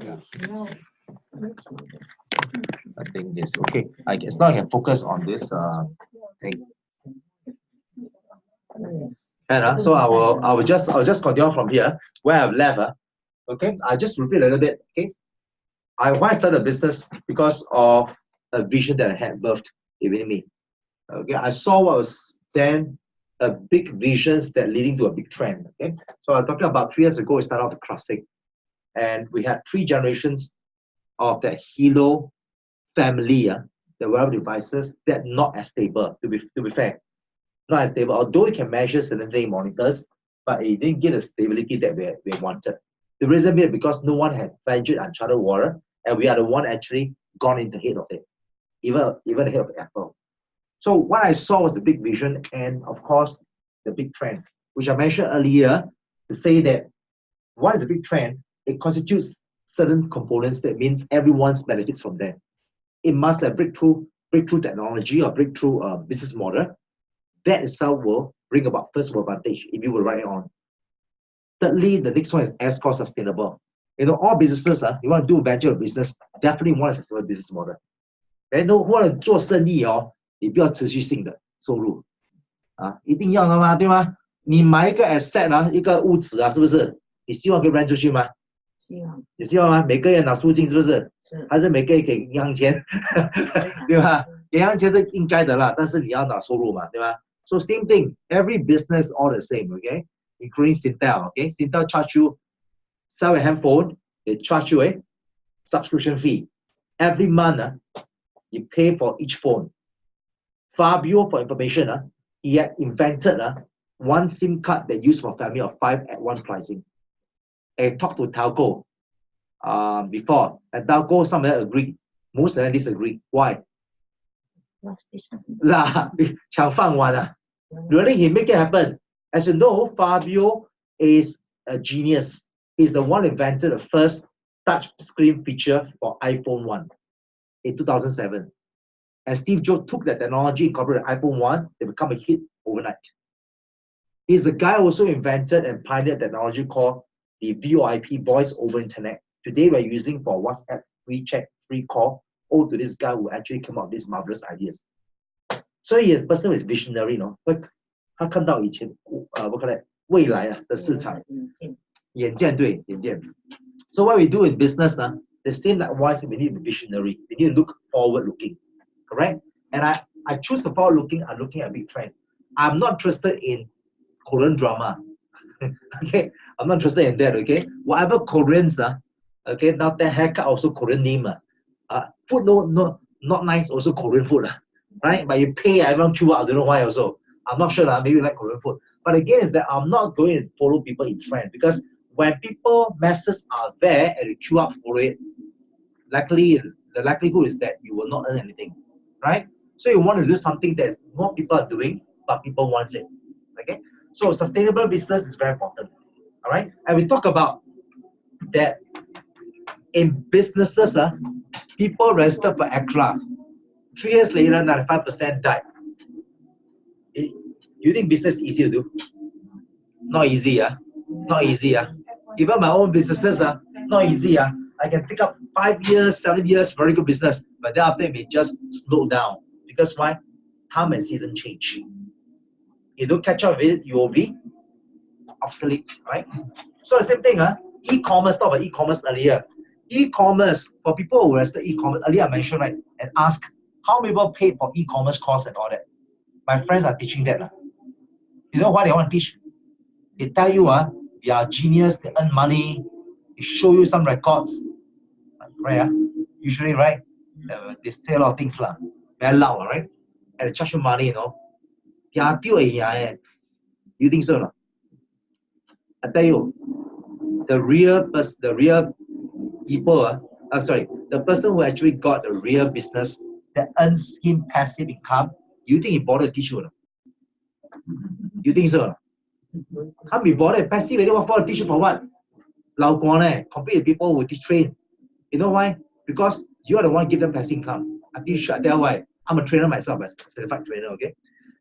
Yeah. I think this okay. I guess now I can focus on this thing. And so I'll just continue from here where I've left. Okay, I just repeat a little bit. Okay, why I started a business because of a vision that I had birthed within me. Okay, I saw what was then a big visions that leading to a big trend. Okay, so I'm talking about 3 years ago. We started off the classic, and we had 3 generations of that Hilo family, the wearable devices that not as stable. To be fair, not as stable. Although it can measure certain thing monitors, but it didn't give the stability that we wanted. The reason being because no one had ventured uncharted water, and we are the one actually gone into the head of it, even ahead of Apple. So what I saw was a big vision, and of course the big trend, which I mentioned earlier, to say that what is a big trend? It constitutes certain components that means everyone's benefits from them. It must have breakthrough technology or breakthrough business model. That itself will bring about first world advantage if you will write it on. Thirdly, the next one is as cost sustainable. All businesses, you want to do venture business, definitely want a sustainable business model. And no want to 做生意你不要持续性的收入一定要的嘛，对吗？你买一个 asset 一个物质是不是？你希望可以 rent 出去吗？你希望吗？每个月拿赎金是不是？还是每个月给银行钱？对吧？给银行钱是应该的啦，但是你要拿收入嘛，对吧？ So same thing, every business all the same, okay? Including Singtel, okay? Singtel charge you, sell a handphone, they charge you a subscription fee. Every month, you pay for each phone. Fabio, for information, he had invented one SIM card that used for a family of 5 at one pricing. I talked to Telco before, and Telco, some of them agreed, most of them disagree. Why?抢饭碗Really, he make it happen. As you know, Fabio is a genius. He's the one who invented the first touch screen feature for iPhone 1 in 2007. And Steve Jobs took that technology, incorporated iPhone 1, they become a hit overnight. He's the guy who also invented and pioneered technology called the VoIP, Voice over Internet. Today we're using for WhatsApp, free chat, free call, all to this guy who actually came up with these marvelous ideas. So he is a person who is visionary, 他看到以前未来的市场，眼见对眼见。So what we do in business the same likewise we need to be visionary. We need to look forward looking, correct? And I choose the forward looking. I'm looking at a big trend. I'm not interested in Korean drama. Okay, I'm not interested in that. Okay, whatever Koreans okay, now that haircut also Korean name food not nice also Korean food right? But you pay everyone queue up. I don't know why also. I'm not sure maybe you like Korean food. But again, is that I'm not going to follow people in trend because when people masses are there and you queue up for it, the likelihood is that you will not earn anything, right? So you want to do something that more people are doing, but people want it. Okay, so sustainable business is very important. All right, and we talk about that in businesses. People registered for ACRA. 3 years later, 95% died. You think business is easy to do? Not easy, not easy. Even my own businesses, not easy. I can take up 5 years, 7 years, very good business, but then after it may just slow down. Because why? Time and season change. You don't catch up with it, you will be obsolete, right? So the same thing, e-commerce, talk about e-commerce earlier. E-commerce, for people who register e-commerce, earlier I mentioned, right, and ask how many people paid for e-commerce course and all that. My friends are teaching that. You know why they want to teach? They tell you, they are genius, they earn money, they show you some records. Right? Usually, right? They say a lot of things, very loud, right? And they charge you money, You think so? I tell you, the real people, the person who actually got a real business that earns him passive income, you think he bothered to teach you? You think so? Can't be bothered. Passive, they want to teach you for what? Compete with people who teach train. You know why? Because you are the one give them passive income. I tell you why. I'm a trainer myself, a certified trainer, okay?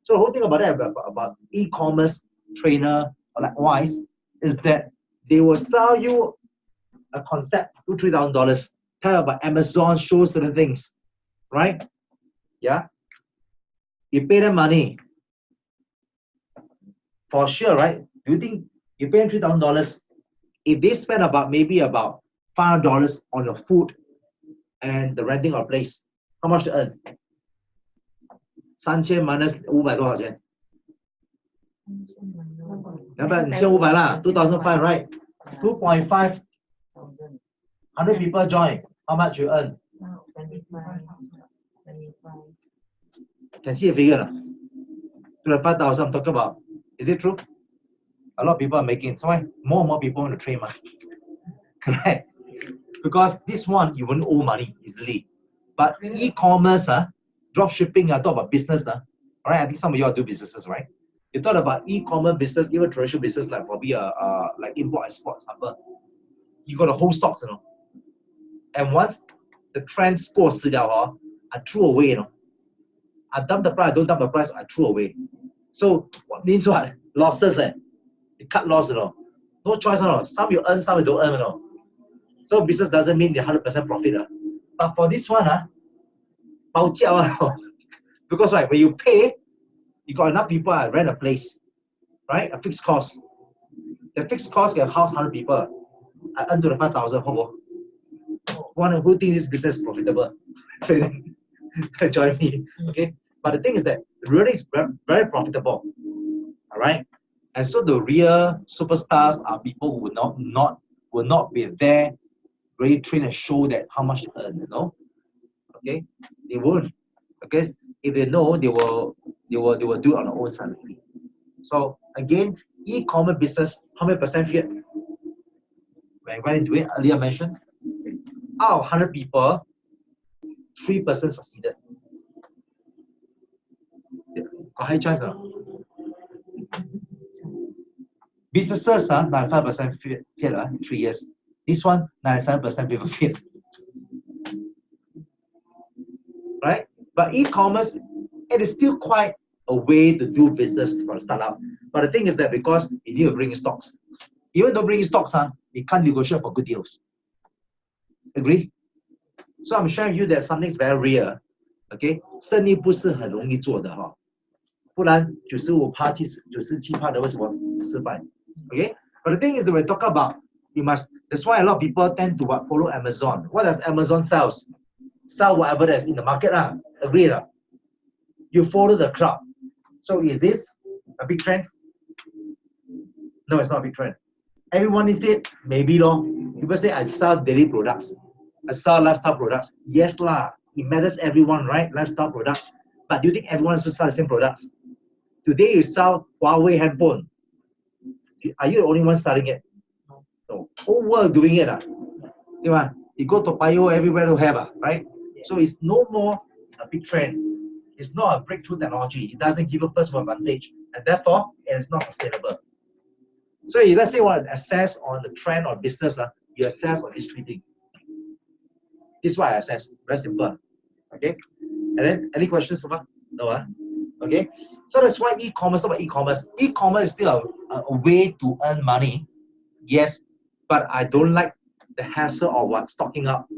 So the whole thing about that, about e-commerce trainer, or likewise, is that they will sell you a concept, $2,000, $3,000. Tell about Amazon, show certain things, right? Yeah. You pay them money. For sure, right? Do you think you pay them $3,000? If they spend maybe about $500 on your food and the renting of place, how much to earn? 3000 minus 500多少钱？ 2500啦 ，2500 right? 2.5, 100 people join. How much you earn? 25. Can see a figure? 5,000 I'm talking about. Is it true? A lot of people are making. So why more and more people want to trade money? Correct. Because this one you won't owe money easily. But e-commerce, drop shipping, talk about business. All right, I think some of you all do businesses, right? You thought about e-commerce business, even traditional business like probably like import export, example. You got a whole stocks, you know. And once the trend scores I threw away, you know. I dump the price, I don't dump the price, I threw away. So what means what? Losses, You cut loss, you know. No choice, you know. Some you earn, some you don't earn, you know. So business doesn't mean the 100% profit. But for this one, because right, when you pay, you got enough people rent a place, right? A fixed cost. The fixed cost can house 100 people. I earn 25,000. One who thinks this business is profitable, join me. Okay, but the thing is that really is very profitable. All right, and so the real superstars are people who will not be there, really train and show that how much to earn. You know, okay, they won't. Okay, if they know, they will do it on their own salary. So again, e-commerce business, how many percent fear? When I went into it earlier mentioned, out of 100 people, 3% succeeded. A high chance. Businesses, 95% failed in 3 years. This one, 97% people failed. Right? But e-commerce, it is still quite a way to do business for a startup. But the thing is that because you need to bring in stocks. Even though bringing stocks, you can't negotiate for good deals. Agree? So I'm showing you that something is very real. Okay? 生意不是很容易做的哈，不然95%、97%的为什么失败 ？Okay? But the thing is that we talk about, you must. That's why a lot of people tend to follow Amazon. What does Amazon sells? Sell whatever that's in the market. Agree? You follow the crowd. So is this a big trend? No, it's not a big trend. Everyone is it? Maybe no. People say I sell daily products. I sell lifestyle products. Yes lah. It matters everyone, right? Lifestyle products. But do you think everyone should sell the same products? Today you sell Huawei handphone. Are you the only one selling it? No. Whole world doing it. You go to Bio everywhere to have, right? So it's no more a big trend. It's not a breakthrough technology. It doesn't give you first advantage, and therefore it is not sustainable. So if let's say you want to assess on the trend or business, you assess on these 3 things. This is what I assess. Very simple. Okay. And then any questions so far? No. Okay. So that's why e-commerce. About e-commerce. E-commerce is still a way to earn money. Yes, but I don't like the hassle of stocking up,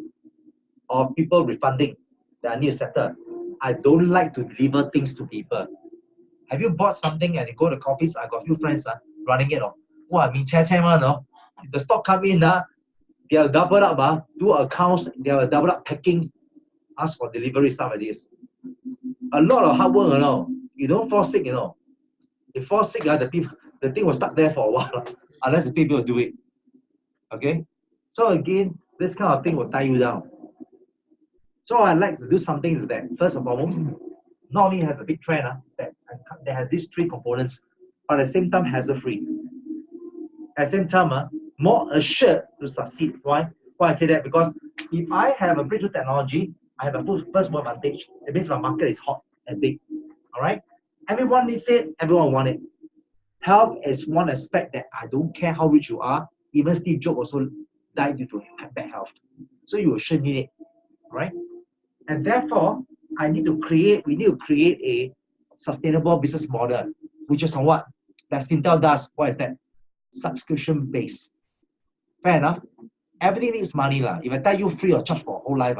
or people refunding that I need to settle. I don't like to deliver things to people. Have you bought something and you go to coffees? I got a few friends running it. Wow, the stock come in, they are double up, do accounts, they are double up packing, ask for delivery, stuff like this. A lot of hard work, you don't fall sick, If you fall sick, the thing was stuck there for a while, unless the people do it. Okay? So again, this kind of thing will tie you down. So I like to do something is that, first and foremost, not only has a big trend that has these 3 components, but at the same time hassle-free. At the same time, more assured to succeed. Why? Why I say that? Because if I have a breakthrough technology, I have a first mover advantage. It means my market is hot and big. All right? Everyone needs it. Everyone wants it. Health is one aspect that I don't care how rich you are. Even Steve Jobs also died due to bad health. So you should need it. All right? And therefore, we need to create a sustainable business model, which is on what? That Intel does. What is that? Subscription based. Fair enough? Everything needs money. If I tell you free of charge for whole life,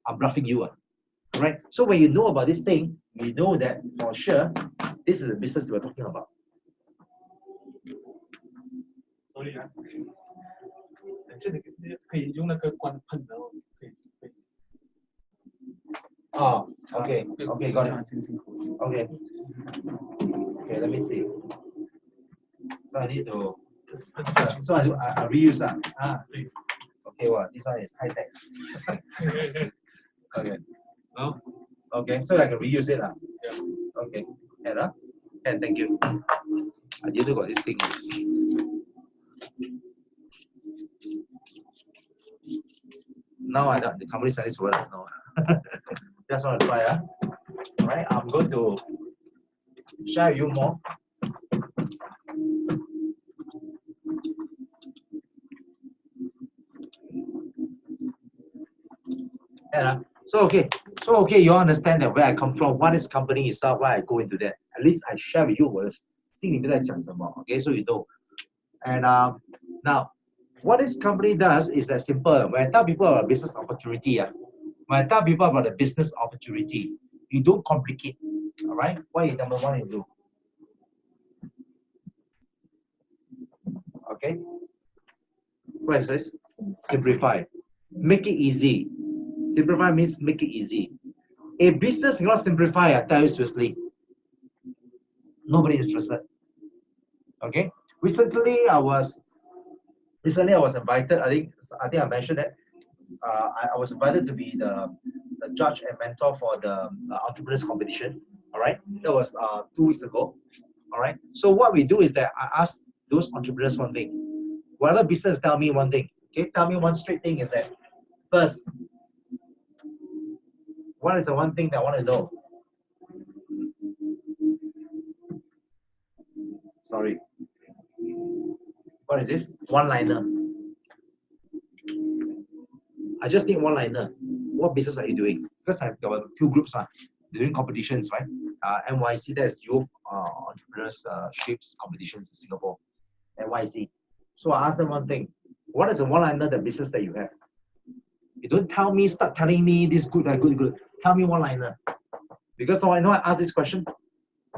I'm bluffing you. Right? So when you know about this thing, you know that for sure, this is the business we're talking about. Sorry, 可以用那个关喷的哦，可以。Oh, okay, got it. Okay, let me see. So I need to. So I reuse that. Okay, well, this one is high tech. Okay. No. Okay, so I can reuse it. Yeah. Okay, and thank you. I didn't got this thing. Now I know the company service word. No. Just want to try. Alright, I'm going to share with you more. Yeah. So okay, you understand that where I come from, what is company itself, why I go into that. At least I share with you what okay, so you know. And now, what this company does is that simple. When I tell people about business opportunity, when I tell people about the business opportunity, you don't complicate. All right? What is number one you do? Okay? What is this? Simplify. Make it easy. Simplify means make it easy. A business cannot simplify, I tell you seriously. Nobody is interested. Okay? Recently I was invited, I think I mentioned that I was invited to be the judge and mentor for the entrepreneurs competition. All right, that was 2 weeks ago. All right, so what we do is that I ask those entrepreneurs one thing. Whatever business, tell me one thing. Okay, tell me one straight thing is that first, what is the one thing that I want to know? Sorry. What is this? One-liner. I just need one-liner. What business are you doing? Because I've got 2 groups doing competitions, right? NYC, that's Youth Entrepreneurships Competitions in Singapore. NYC. So I asked them one thing. What is the one-liner, the business that you have? You don't tell me, start telling me this good, that good. Tell me one-liner. Because so I know I asked this question.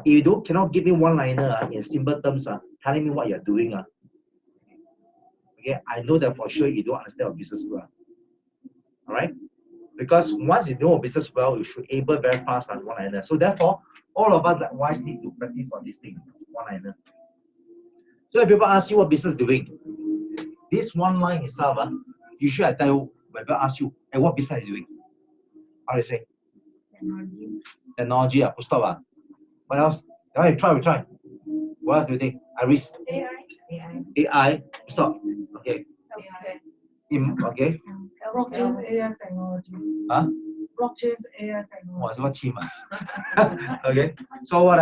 If you cannot give me one-liner in simple terms, telling me what you're doing. Okay, I know that for sure you don't understand our business well. All right? Because once you know a business well, you should able very fast on one-liner. So therefore, all of us likewise need to practice on this thing, one-liner. So if people ask you what business doing, this one line itself, usually I tell you, when people ask you, hey, what business are you doing? How do you say? Technology, full stop. What else? All right, we try. What else do you think? Iris? AI, stop. Okay. Okay. Blockchain AI technology. Huh? Blockchain AI technology. What's him? Okay. So what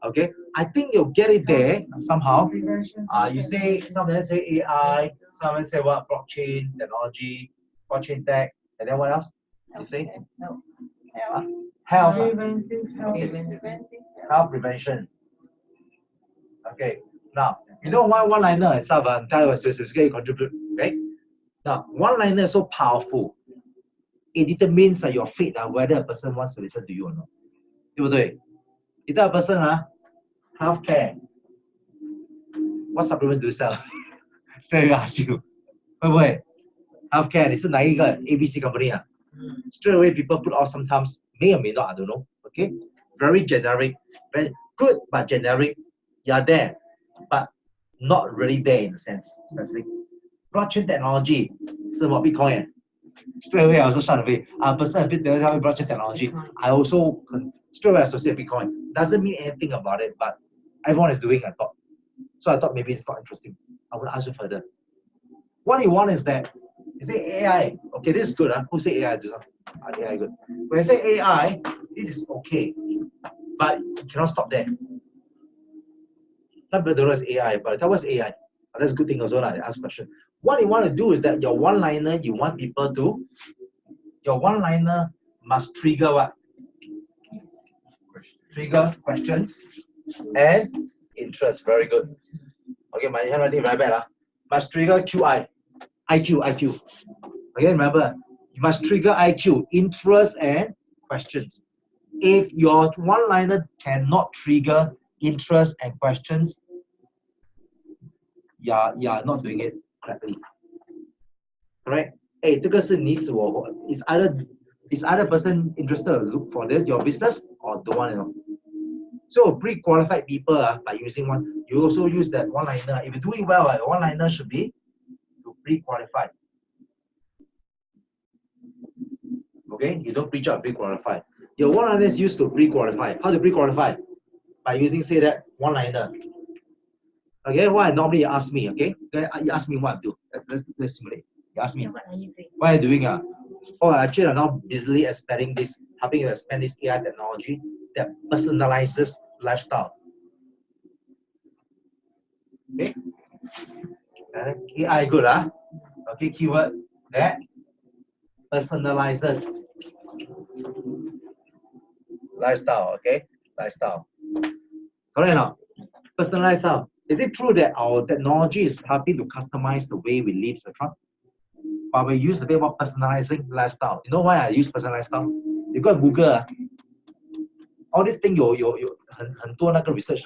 okay, I think you'll get it there somehow. You say, someone say AI, someone say what? Blockchain technology, blockchain tech, and then what else? You say? Health. Health prevention. Okay. Now, you know why one-liner itself, you contribute, okay? Now, one-liner is so powerful. It determines your fate, whether a person wants to listen to you or not. 对不对? If that person, healthcare, what supplements do you sell? Straight away ask you. 会不会? Healthcare, 你是哪一个 ABC company? Straight away people put out sometimes, may or may not, I don't know. Okay? Very generic, very good but generic. You're there, but not really there in a sense. Specific. Blockchain technology, 是what Bitcoin. Straight away I also shut away. A person a bit there tell me blockchain technology. I also straight away associate Bitcoin. Doesn't mean anything about it, but everyone is doing, I thought. So I thought maybe it's not interesting. I will ask you further. What you want is that you say AI. Okay, this is good. Who say AI? AI good. When I say AI, this is okay, but you cannot stop there. Some people don't know it's AI, but that was AI. But that's a good thing also. They ask question. What you want to do is that your one-liner, you want people to, your one-liner must trigger what? Trigger questions and interest. Very good. Okay, my handwriting very bad. Must trigger QI. IQ. Okay, remember, you must trigger IQ, interest and questions. If your one-liner cannot trigger interest and questions, you are not doing it correctly. Correct? Hey, 这个是你死我活. Is either person interested to look for this, your business, or don't want to know? So pre-qualified people by using one, you also use that one-liner. If you're doing well, one-liner should be to pre-qualified. Okay, you don't preach out pre-qualified. Your one-liner is used to pre-qualify. How to pre-qualify? By using, say that, one-liner. Okay, what normally you ask me, okay? You ask me what to do. Let's simulate. You ask me. What are you doing? What are you doing? Oh, actually, I'm now busily expanding this, helping you expand this AI technology that personalizes lifestyle. Okay? AI good, huh? Okay, keyword that personalizes lifestyle, okay? Lifestyle. Correct or not? Personalized lifestyle. Is it true that our technology is helping to customize the way we live, etc.? But we use a bit more personalizing lifestyle. You know why I use personalized lifestyle? You go to Google, all these things 很多那个 research.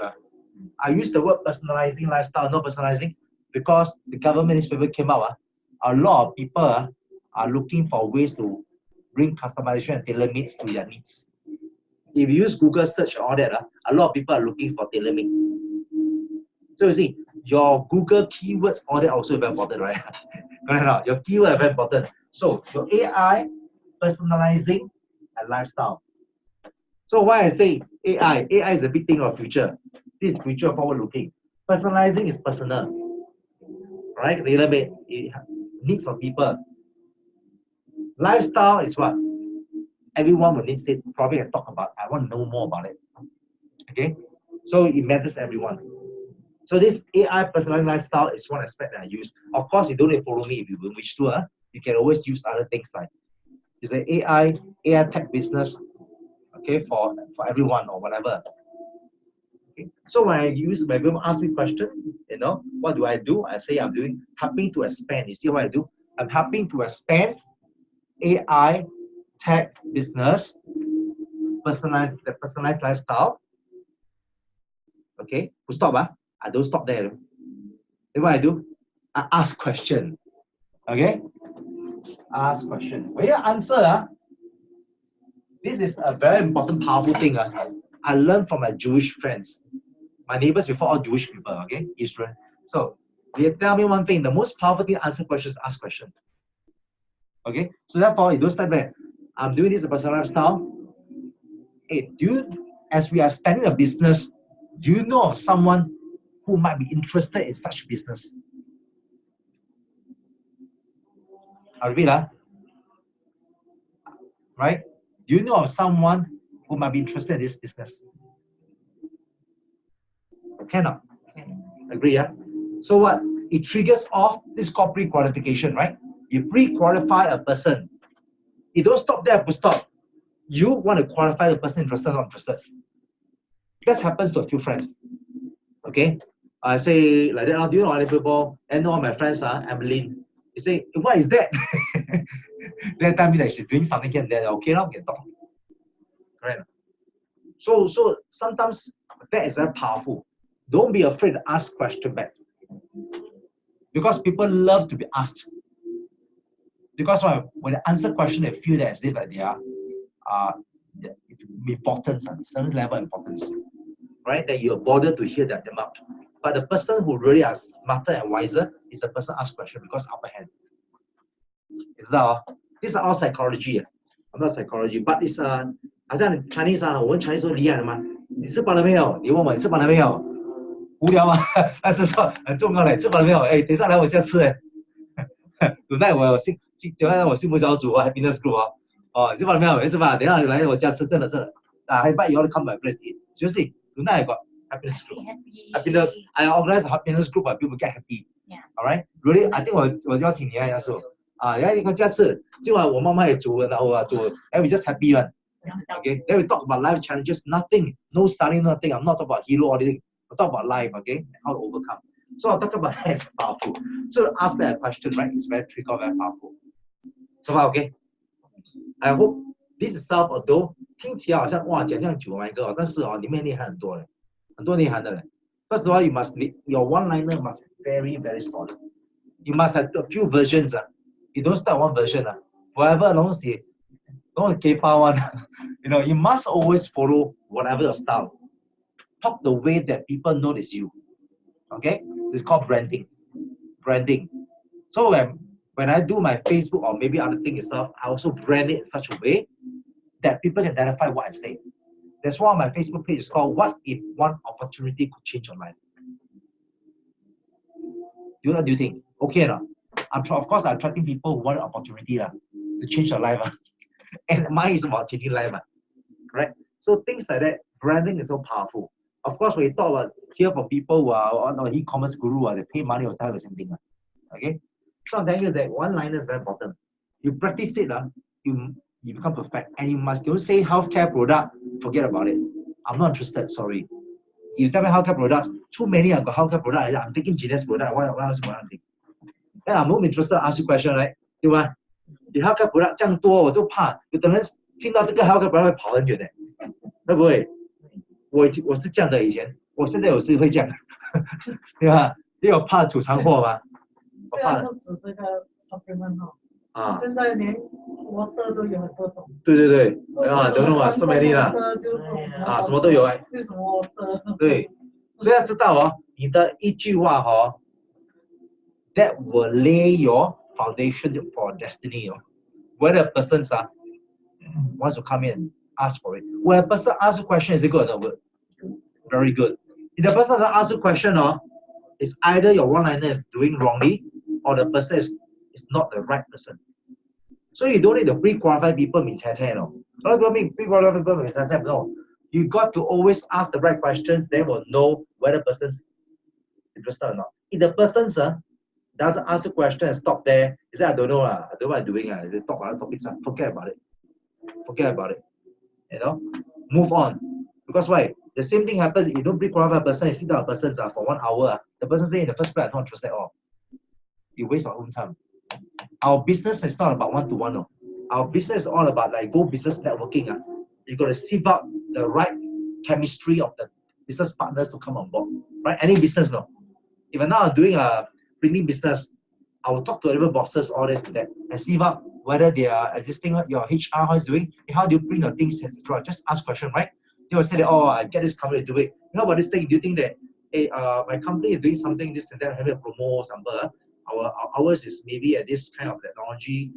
I use the word personalizing lifestyle, not personalizing, because the government newspaper came out. A lot of people are looking for ways to bring customization and tailor-made to their needs. If you use Google search and all that, a lot of people are looking for tailor-made. So you see, your Google keywords, all that also very important, right? Correct. Your keyword are very important. So your AI, personalizing, and lifestyle. So why I say AI is a big thing of future. This is future forward-looking. Personalizing is personal, right? Tailor-made, needs of people. Lifestyle is what everyone will need to probably talk about. I want to know more about it. Okay, so it matters to everyone. So this AI personalized lifestyle is one aspect that I use. Of course, you don't need to follow me if you wish to. You can always use other things like it's an AI tech business. Okay, for everyone or whatever. Okay. So when people ask me question, what do I do? I say I'm helping to expand. You see what I do? I'm helping to expand AI tech business, personalized lifestyle. Okay, we'll stop. I don't stop there. Then what I do? I ask question. Okay? Ask question. When you answer, this is a very important, powerful thing. I learned from my Jewish friends. My neighbors before all Jewish people, okay? Israel. So they tell me one thing, the most powerful thing to answer questions, ask question. Okay? So therefore, you don't start there. I'm doing this in personal lifestyle. Hey, as we are expanding a business, do you know of someone who might be interested in such business? I'll repeat, right? Do you know of someone who might be interested in this business? Cannot. Agree, So what? It triggers off this called pre-qualification, right? You pre-qualify a person. You don't stop there, but stop. You want to qualify the person interested or not interested. That happens to a few friends. Okay? I say like that, do you know other people? And all my friends are Emmeline. You say, what is that? They tell me that she's doing something here and there. Okay, now get talk. Correct. So sometimes that is very powerful. Don't be afraid to ask question back. Because people love to be asked. Because when they answer question, they feel that as if they are importance, certain level of importance. Right? That you're bothered to hear them out. But the person who really is smarter and wiser is the person ask question because upper hand. Is that all? These are all psychology. I'm not psychology, but it's 好像 Chinese 我们 Chinese 都厉害的嘛。你吃饱了没有？你问我你吃饱了没有？无聊吗？但是说很重要嘞，吃饱了没有？哎，等一下来我家吃哎。tonight 我幸福小组happiness group 你吃饱了没有？没吃饱，等一下来我家吃，真的。I invite you all to come my place eat. Seriously, tonight I got happiness group. Happiness. I organize a happiness group where people get happy. Yeah. All right. Really, I think 我邀请你来说来一个家吃，今晚我妈妈也煮，然后煮we just happy one. Okay. Then we talk about life challenges. Nothing. No studying. Nothing. I'm not talking about hero or anything. We talk about life. Okay. How to overcome. So I'll talk about that as powerful. So ask that question, right? It's very tricky, very powerful. So far, okay? I hope this itself, although 听起来好像哇讲这样久嘛一个，但是里面内涵很多嘞，很多内涵的嘞。First of all, your one-liner must be very, very solid. You must have a few versions. You don't start one version. Forever, don't keep one. You must always follow whatever your style. Talk the way that people notice you. Okay? It's called branding. Branding. So when I do my Facebook or maybe other thing itself, I also brand it in such a way that people can identify what I say. That's why my Facebook page is called What If One Opportunity Could Change Your Life. What do you think? Okay, no? Of course, I'm attracting people who want an opportunity to change their life. And mine is about changing life. Correct? So things like that, branding is so powerful. Of course, when you talk about hear from people who are on e-commerce guru, they pay money or style the same thing. Okay? So I'm telling you that one-liner is very important. You practice it, you become perfect. And you must don't say healthcare product, forget about it. I'm not interested, sorry. You tell me healthcare products, too many I've got healthcare product. I'm taking genius product. What else do I think? Then I'm not interested, ask you question, right? 对吧？你 healthcare product 这样多，我就怕有的人听到这个 healthcare product 会跑很远的，会不会？我是这样的以前，我现在有时会这样，对吧？因为我怕储藏货嘛。现在不止这个 supplement 哦，现在连water都有很多种。对对对，don't know so many 啦，什么都有哎。为什么 water？ 对，所以要知道你的一句话that will lay your foundation for destiny. Whether a person wants to come in and ask for it. When a person asks a question, is it good or not good? Very good. If the person doesn't ask a question, it's either your one-liner is doing wrongly or the person is not the right person. So you don't need to pre-qualify people. No. You got to always ask the right questions. They will know whether the person's interested or not. If the person doesn't ask a question and stop there, he said, I don't know, I don't know what I'm doing. They talk about topics, forget about it. Forget about it. Move on. Because why? The same thing happens if you don't pre-qualify a person, you sit down a person for 1 hour. The person say in the first place, I'm not interested at all. You waste your own time. Our business is not about one-to-one. No. Our business is all about go business networking. You got to sieve out the right chemistry of the business partners to come on board. Right? Any business, no. Even now I'm doing a printing business, I will talk to other bosses, all this and that, and see whether they are existing, your HR, how is doing, how do you print your things, etc. Just ask question, right? They will say that, I get this company to do it. How about this thing? Do you think that, hey, my company is doing something, this and that, having a promo, something, ours is maybe at this kind of technology,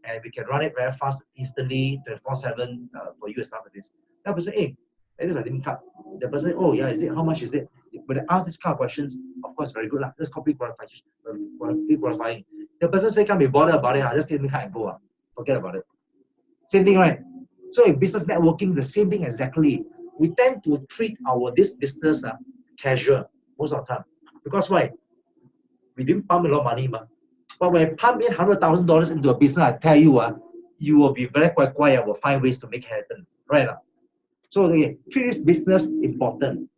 and we can run it very fast, instantly, 24/7 for you and stuff like this. That person, hey, the person, oh yeah, is it? How much is it? When they ask these kind of questions, of course, very good. Let's copy qualifying. The person say, can't be bothered about it. Just take me and go. Forget about it. Same thing, right? So in business networking, the same thing exactly. We tend to treat this business casual most of the time. Because why? We didn't pump a lot of money. But when I pump in $100,000 into a business, I tell you, you will be very quiet. Will find ways to make it happen. Right? So treat this business important.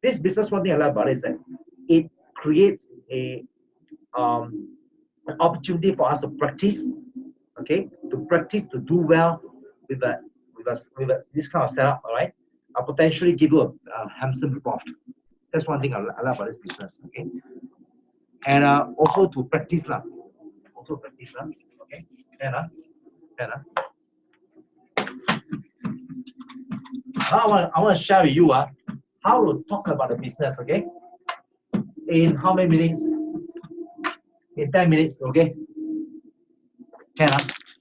This business, one thing I like about it is that it creates an opportunity for us to practice, to practice to do well with this kind of setup, all right? I'll potentially give you a handsome report. That's one thing I like about this business, okay? And also to practice, okay? Now I want to share with you how to talk about the business, okay? In how many minutes? In 10 minutes, okay?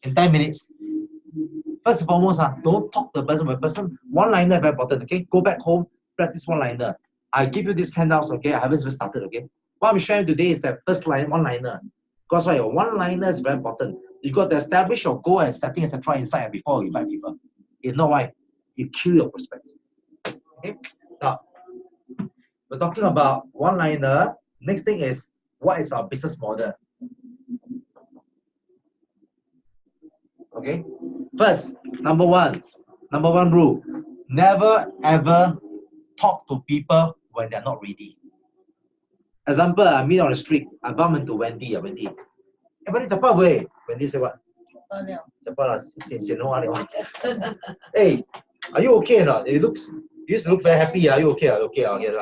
In 10 minutes. First and foremost, don't talk to the person. One-liner very important, okay? Go back home, practice one-liner. I give you these handouts, okay? I haven't even started, okay? What I'm sharing today is that first line, one-liner. Because your one-liner is very important. You got to establish your goal and setting, etc. inside before you invite people. You know why? You kill your prospects. Okay? Now, we're talking about one-liner. Next thing is, what is our business model? Okay? First, number one rule. Never ever talk to people when they're not ready. Example, I meet on the street, I bump into Wendy. Wendy. Hey, Wendy, cepat weh. Wendy say what? Cepat lah, sian Hey, are you okay or not? You used to look very happy. Are you okay? Okay, okay.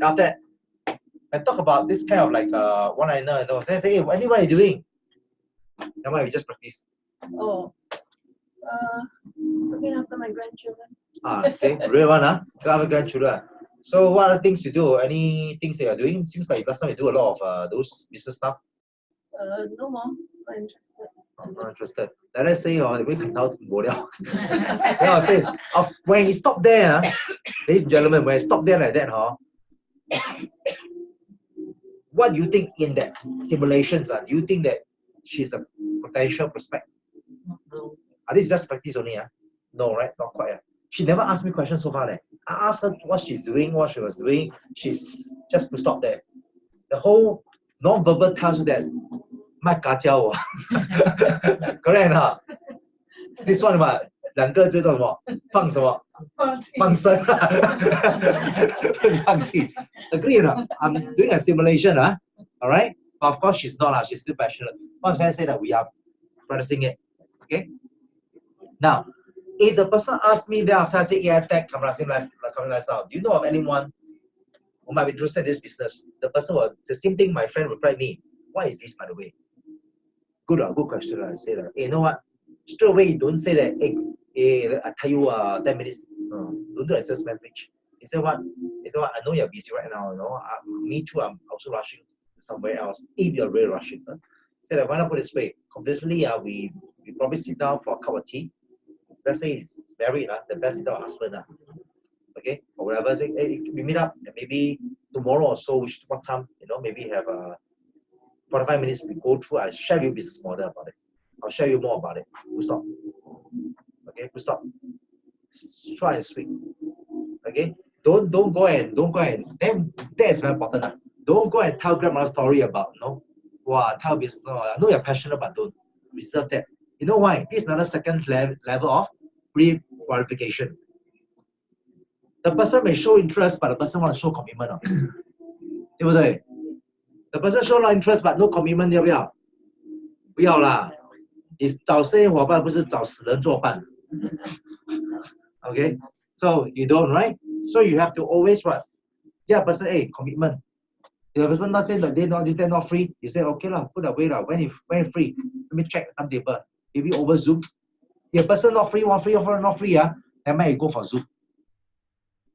After that, I talk about this kind of like one-liner and all. Then I say, hey, Wendy, what are you doing? Then why we just practice? Looking after my grandchildren. Okay, real one, huh? Looking after grandchildren. So what are the things you do? Any things that you're doing? Seems like last time you do a lot of those business stuff. No more. Not interested. I'm not interested. Let's say, we can tell I say, when he stopped there, ladies and gentlemen, when he stopped there like that, what do you think in that simulations? Do you think that she's a potential prospect? No. This is just practice only. No, right? Not quite. She never asked me questions so far. I asked her what she's doing, what she was doing. She's just to stop there. The whole non-verbal tells you that my gajiao. Correct 哈 This one 嘛，两个字叫什么？放什么？放生。放弃。Agree 了 I'm doing a simulation, all right? But of course she's not she's still passionate. What I'm trying to say that we are practicing it. Okay? Now, if the person asks me then after I say AI tech, customising lifestyle, do you know of anyone who might be interested in this business? The person will, the same thing my friend replied me. What is this, by the way? Good question. I say that. Hey, you know what? Straight away, you don't say that. Hey, I tell you, 10 minutes. Don't do assessment pitch. You say what? You know what? I know you're busy right now. You know, me too. I'm also rushing somewhere else. If you're really rushing, say that. Why not put it this way? Completely, we probably sit down for a cup of tea. Let's say he's married, the best is our husband, okay, or whatever. Say, hey, we meet up, and maybe tomorrow or so, what time, maybe have 45 minutes. We go through. I share you business model about it. I'll share you more about it. Full stop. Okay, full stop. Try and sweet. Okay, don't go and then that's very important. Don't go and tell grandma's story about tell business. No, I know you're passionate, but don't reserve that. You know why? This is another second level of pre-qualification. The person may show interest, but the person want to show commitment. 对不对? The person show no interest, but no commitment, 要不要? 不要啦。你找生意伙伴不是找死人做伴。Okay? So you don't, right? So you have to always what? Yeah, person A, commitment. If the person not saying that they're not free, you say, okay lah, put away lah. When you free, let me check the timetable. Maybe over Zoom. If a person not free, not free, then might go for Zoom.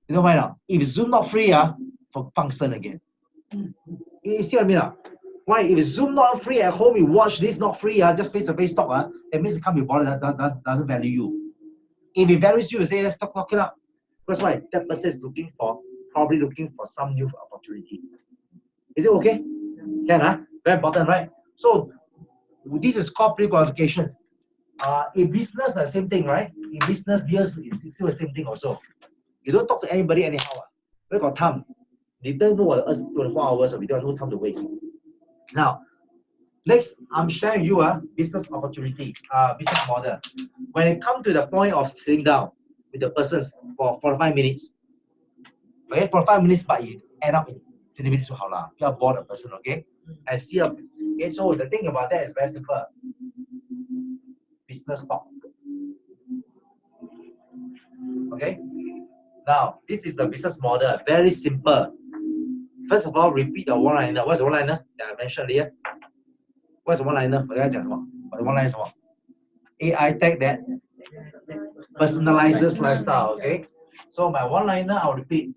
You know why not? If Zoom not free, for function again. You see what I mean? Why? If Zoom not free at home, you watch this not free, just face-to-face talk, that means it can't be bothered, that doesn't value you. If it values you, say, let's talk it up. That's why that person is probably looking for some new opportunity. Is it okay? Can, very important, right? So this is called pre-qualification. In business, the same thing, right? In business deals, it's still the same thing also. You don't talk to anybody anyhow. We got time. You don't know what 24 hours, we don't have no time to waste. Now, next, I'm sharing you a business opportunity, business model. When it comes to the point of sitting down with the persons for 45 minutes, okay, 45 minutes, but you end up in 20 minutes, you are bored a person, okay? And see, okay, so the thing about that is very simple. Business talk. Okay? Now, this is the business model, very simple. First of all, repeat the one-liner. What's the one-liner that I mentioned earlier? What's the one-liner? The one-liner is what? AI tech that personalizes lifestyle, okay? So my one-liner, I'll repeat.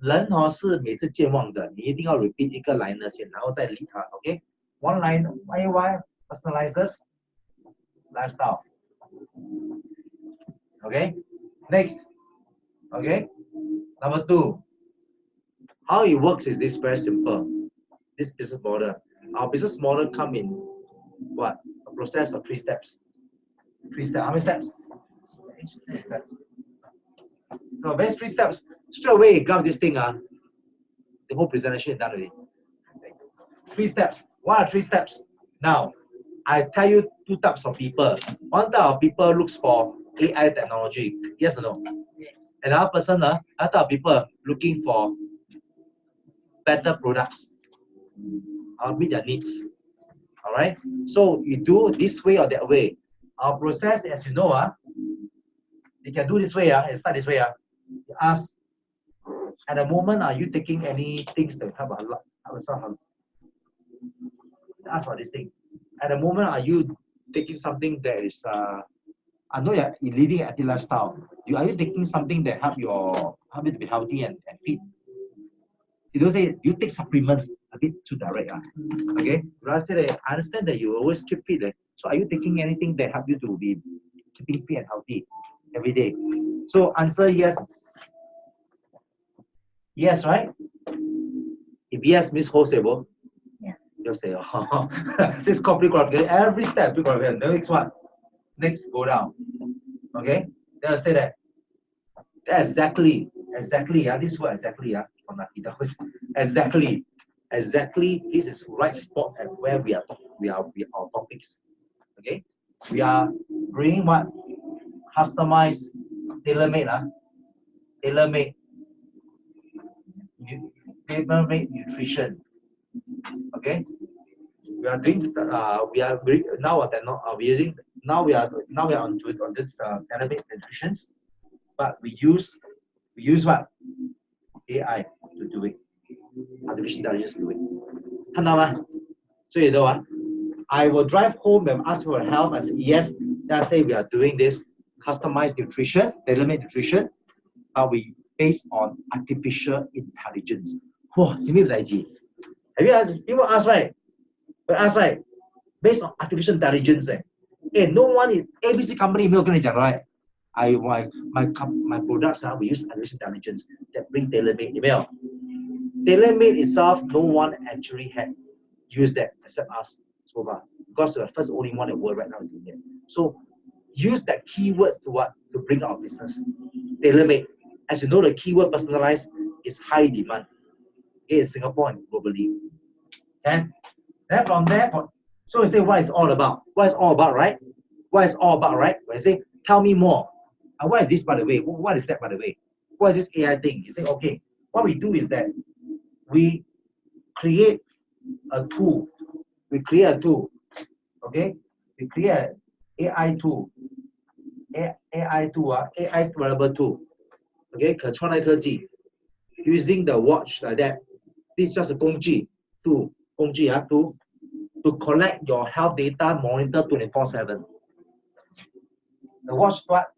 人是每次健忘的，你一定要 repeat 一个 liner 先，然后再 lead 它 ，okay? One line, AI personalizes lifestyle. Okay? Next. Okay? Number 2. How it works is this very simple. This business model. Our business model come in what? A process of 3 steps. 3 steps. How many steps? 3 steps. So there's 3 steps. Straight away, you grab this thing, the whole presentation is done already. 3 steps. What are 3 steps? Now, I tell you 2 types of people. One type of people looks for AI technology. Yes or no? Yes. Another person, another type of people looking for better products. I'll meet their needs. All right. So you do this way or that way. Our process, as you know, you can do this way, and start this way. You ask, at the moment, are you taking any things that help yourself? Ask for this thing. At the moment, are you taking something that is I know you're leading an active lifestyle. Are you taking something that help you to be healthy and fit? You don't say you take supplements, a bit too direct. Okay? Rather say that I understand that you always keep fit. So are you taking anything that help you to be keeping fit and healthy every day? So answer yes. Yes, right? If yes means wholesale, Yeah. You'll say, oh, this complete qualification. Every step, you qualification. Next one. Next, go down. Okay? Then I'll say that. Exactly. This word exactly. Exactly. This is right spot at where we are our topics. Okay? We are bringing what? Customized, tailor-made, tailor-made nutrition. Okay? We are doing we are on this tailor-made nutrition, but we use what? AI to do it. Artificial intelligence to do it. 看到吗？所以的话 I will drive home and ask for help. I say yes. Then I say we are doing this customized nutrition, tailor-made nutrition, but we based on artificial intelligence. Wow, have you asked right? We ask right? Based on artificial intelligence. No one in ABC company 没有跟你讲 right? My products we use artificial intelligence that bring tailor-made. Tailor-made itself, no one actually had used that except us so far, because we're the first only one in the world right now doing it. So use that keywords to bring our business. Tailor-made. As you know, the keyword personalized is high demand in Singapore and globally. And then from there, so you say what it's all about. What it's all about, right? What it's all about, right? When you say, tell me more. And what is this, by the way? What is that, by the way? What is this AI thing? You say, okay, what we do is that we create a tool. Okay? We create an AI tool. AI wearable tool. Okay? 可穿戴科技 using the watch like that. This is just a 工具 to collect your health data, monitor 24/7. The watch what?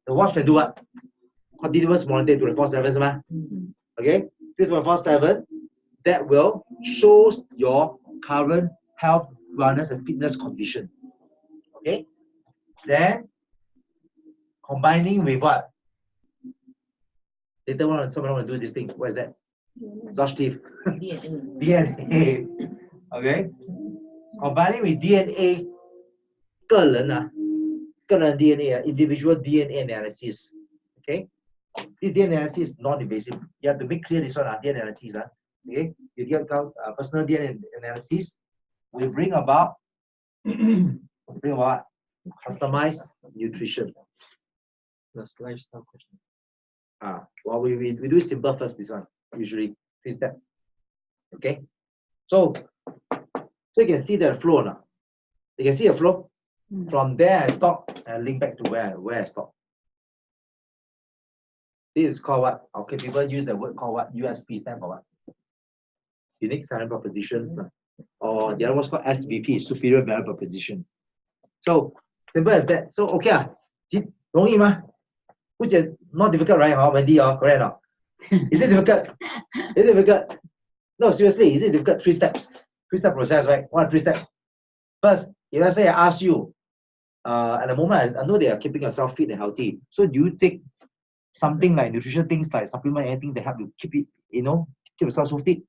The watch can do what? Continuous monitor 24/7, okay? 24/7, that will show your current health, wellness, and fitness condition. Okay? Then combining with what? Later someone want to do this thing. What is that? Brush teeth. DNA. Okay? Combining with DNA, 个人 DNA, individual DNA analysis. Okay? This DNA analysis is non-invasive. You have to make clear this one, DNA analysis. Okay? You get personal DNA analysis. We bring about customized nutrition. That's lifestyle question. Well, we do simple first, this one, usually 3 steps. Okay? So you can see the flow now. You can see the flow. From there I stop and link back to where I stop. This is called what? Okay, people use the word called what? USP stand for what? Unique selling propositions. Or the other one's called SVP, superior value proposition. So simple as that. So okay, 容易吗？ Not difficult, right? Wendy, correct or not? Is it difficult? Is it difficult? No, seriously, is it difficult? 3 steps. 3-step process, right? 3 steps. First, if I say I ask you, at the moment I know they are keeping yourself fit and healthy. So do you take something like nutrition things like supplement, anything that help you keep it, keep yourself so fit?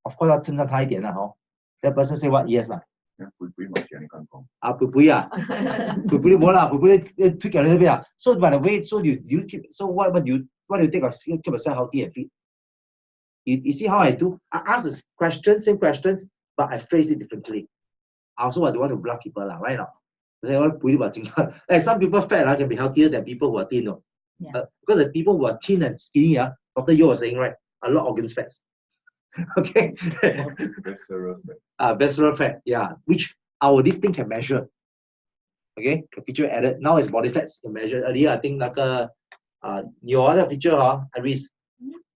Of course, 要称赞他一点啦, That person say what? Yes lah. Tweak a little bit. So by the way, so you keep, so what do you take to keep yourself healthy and fit? You see how I do? I ask the question, same questions, but I phrase it differently. Also, I don't want to bluff people, right now. Like some people fat can be healthier than people who are thin. Yeah. Because the people who are thin and skinny, Dr. Yo was saying, right, a lot of organs fats. Okay. Visceral fat, yeah, which this thing can measure. Okay, the feature added. Now it's body fats can measure. Earlier I think 那个有那 feature Iris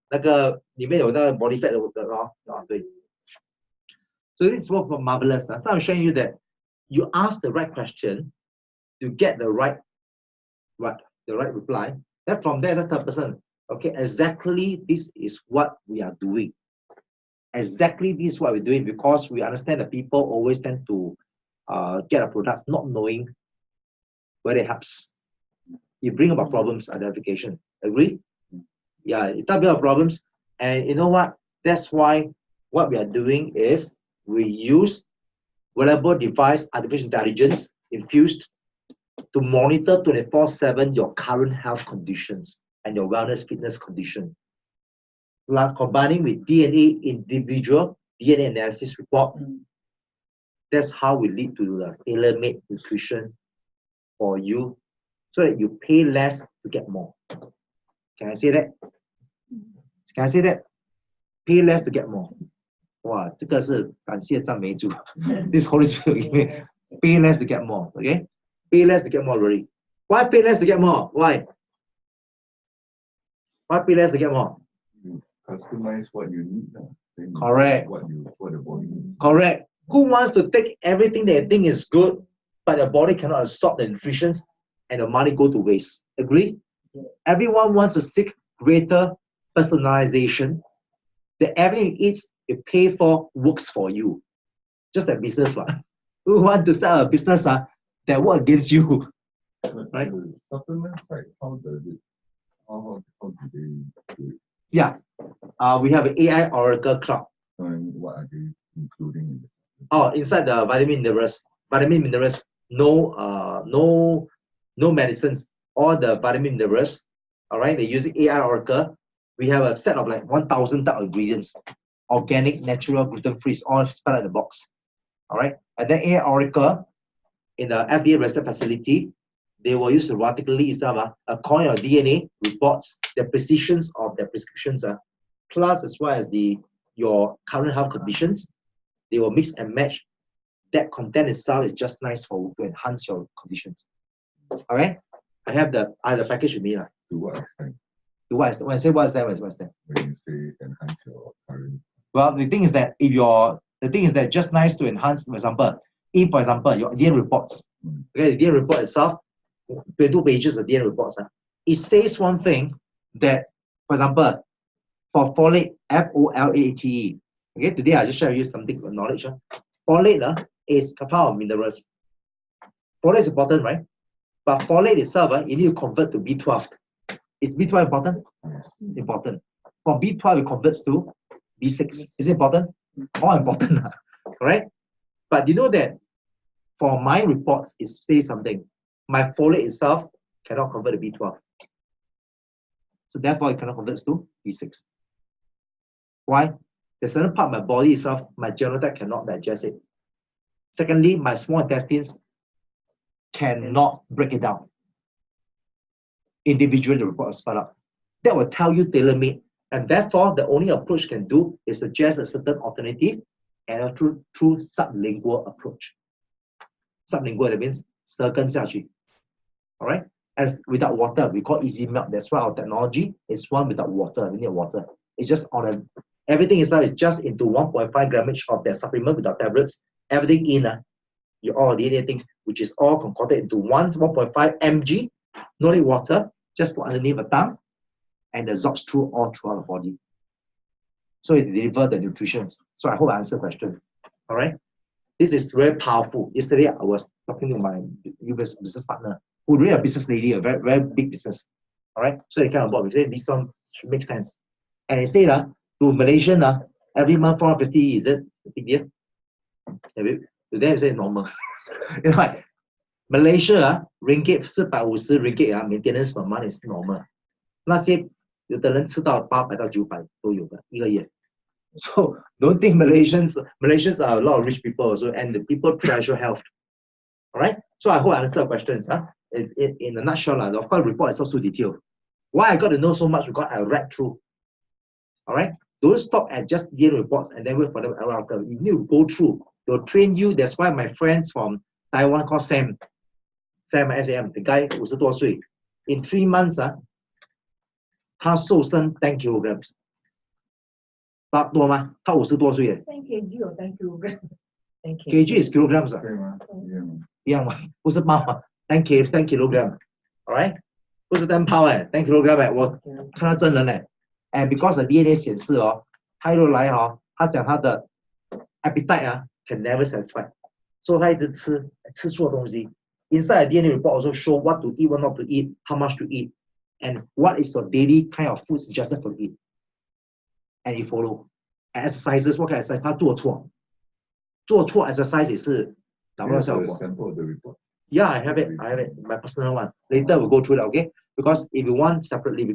那个里面有那个 body fat 的对。So this is what marvelous. So I'm showing you that you ask the right question, you get the right reply. Then from there, that's the person. Okay, exactly this is what we are doing. Exactly this is what we're doing because we understand that people always tend to get a product not knowing where it helps. You bring about problems identification. Agree? Yeah, it talks about problems. And you know what? That's why what we are doing is we use wearable device artificial intelligence infused to monitor 24/7 your current health conditions and your wellness fitness condition. Plus combining with DNA individual DNA analysis report. That's how we lead to the tailor-made nutrition for you so that you pay less to get more. Can I say that? Can I say that? Pay less to get more. Wow, 这个是感谢赞美主。This Holy Spirit, pay less to get more. Okay, pay less to get more. Really? Why pay less to get more? Why? Why pay less to get more? You customize what you need. Correct. What the body needs. Correct. Who wants to take everything they think is good, but the body cannot absorb the nutrition, and the money go to waste? Agree? Yeah. Everyone wants to seek greater personalization. That everything you eat, you pay for, works for you. Just like business one. Who want to start a business that works against you? Right? The supplement side, how does it? How do they do it? Yeah. We have an AI Oracle Cloud. And what are they including in this? Oh, inside the vitamin minerals. Vitamin minerals, no medicines. All the vitamin minerals. All right, they're using AI Oracle. We have a set of like 1,000 type of ingredients, organic, natural, gluten-free, all spelled in the box. All right, and then AI Oracle in the FDA registered facility, they will use robotically according to DNA reports the precisions of their prescriptions, plus as well as your current health conditions. They will mix and match. That content itself is just nice to enhance your conditions. All right, I have the package with me. To what extent? When I say what's that? When you say enhance your current. Well, the thing is that just nice to enhance. For example, your DNA reports, okay, the DNA report itself, 22 pages of DNA reports. It says one thing that, for example, for folate, FOLATE. Okay, today I just share with you something of knowledge. Folate is compound of minerals. Folate is important, right? But folate itself, you need to convert to B12. Is B12 important? Important. From B12, it converts to B6. Is it important? All important, correct? But you know that for my reports, it says something. My folate itself cannot convert to B12. So therefore, it cannot convert to B6. Why? There's certain part of my body itself, my genotype cannot digest it. Secondly, my small intestines cannot break it down. Individually, the report is spelled out. That will tell you tailor-made. And therefore, the only approach can do is suggest a certain alternative and a true sublingual approach. Sublingual, that means 舌根下去. All right? As without water, we call easy melt. That's why our technology is one without water. We need water. It's just everything inside is just into 1.5 grammage of that supplement without tablets. Everything in all the DNA things, which is all concocted into 1.5 mg. No need water, just put underneath the tongue and absorbs all throughout the body. So it delivers the nutrition. So I hope I answered the question. All right. This is very powerful. Yesterday I was talking to my US business partner who really a business lady, a very, very big business. All right. So they came on board. We said this one should make sense. And they say to Malaysian every month 450, is it a big deal? To them, say normal. You know, like, Malaysia ringgit 450 ringgit maintenance per month is normal. 那些有的人吃到800到900都有的一个月。So don't think Malaysians are a lot of rich people also, and the people treasure health. All right. So I hope I answered the questions. In a nutshell, of course, the report is also detailed. Why I got to know so much? Because I read through. All right. Don't stop at just DNA reports and then wait for the outcome. You need to go through. They'll train you. That's why my friends from Taiwan called Sam, SAM, the guy 50多岁 in 3 months 他瘦身10 kilograms。多吗？他50多岁耶。10 kg or 10 kilogram? kg is kilograms 对吗？一样吗？不是包啊，10 kilogram，alright， 不是10 pound 10 kilogram 我看到真人and because the DNA 显示他一路来他讲他的 appetite can never satisfy， 所以他一直吃错东西。Inside the DNA report also show what to eat, what not to eat, how much to eat, and what is your daily kind of food suggested for you. And you follow. And exercises, what kind of exercise? 他做错 exercise 也是拿不到效果。Yeah, I have it, my personal one. Later we'll go through that, okay? Because if you want separately,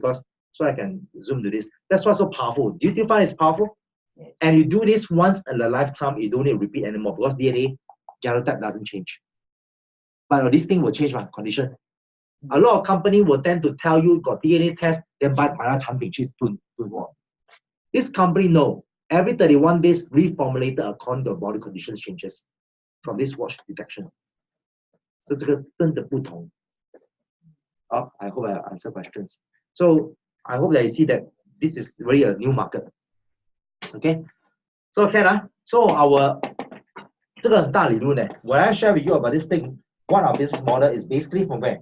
so I can zoom to this. That's what's so powerful. Do you find it's powerful? Yes. And you do this once in a lifetime, you don't need to repeat anymore because DNA genotype doesn't change. But this thing will change my condition. A lot of companies will tend to tell you got DNA test, then buy 买了产品去炖货。This company know every 31 days reformulated according to body conditions changes from this watch detection. So 这个真的不同。I hope I answer questions. So I hope that you see that this is really a new market. Okay. So okay so our 这个很大理论When I share with you about this thing, what our business model is basically from where?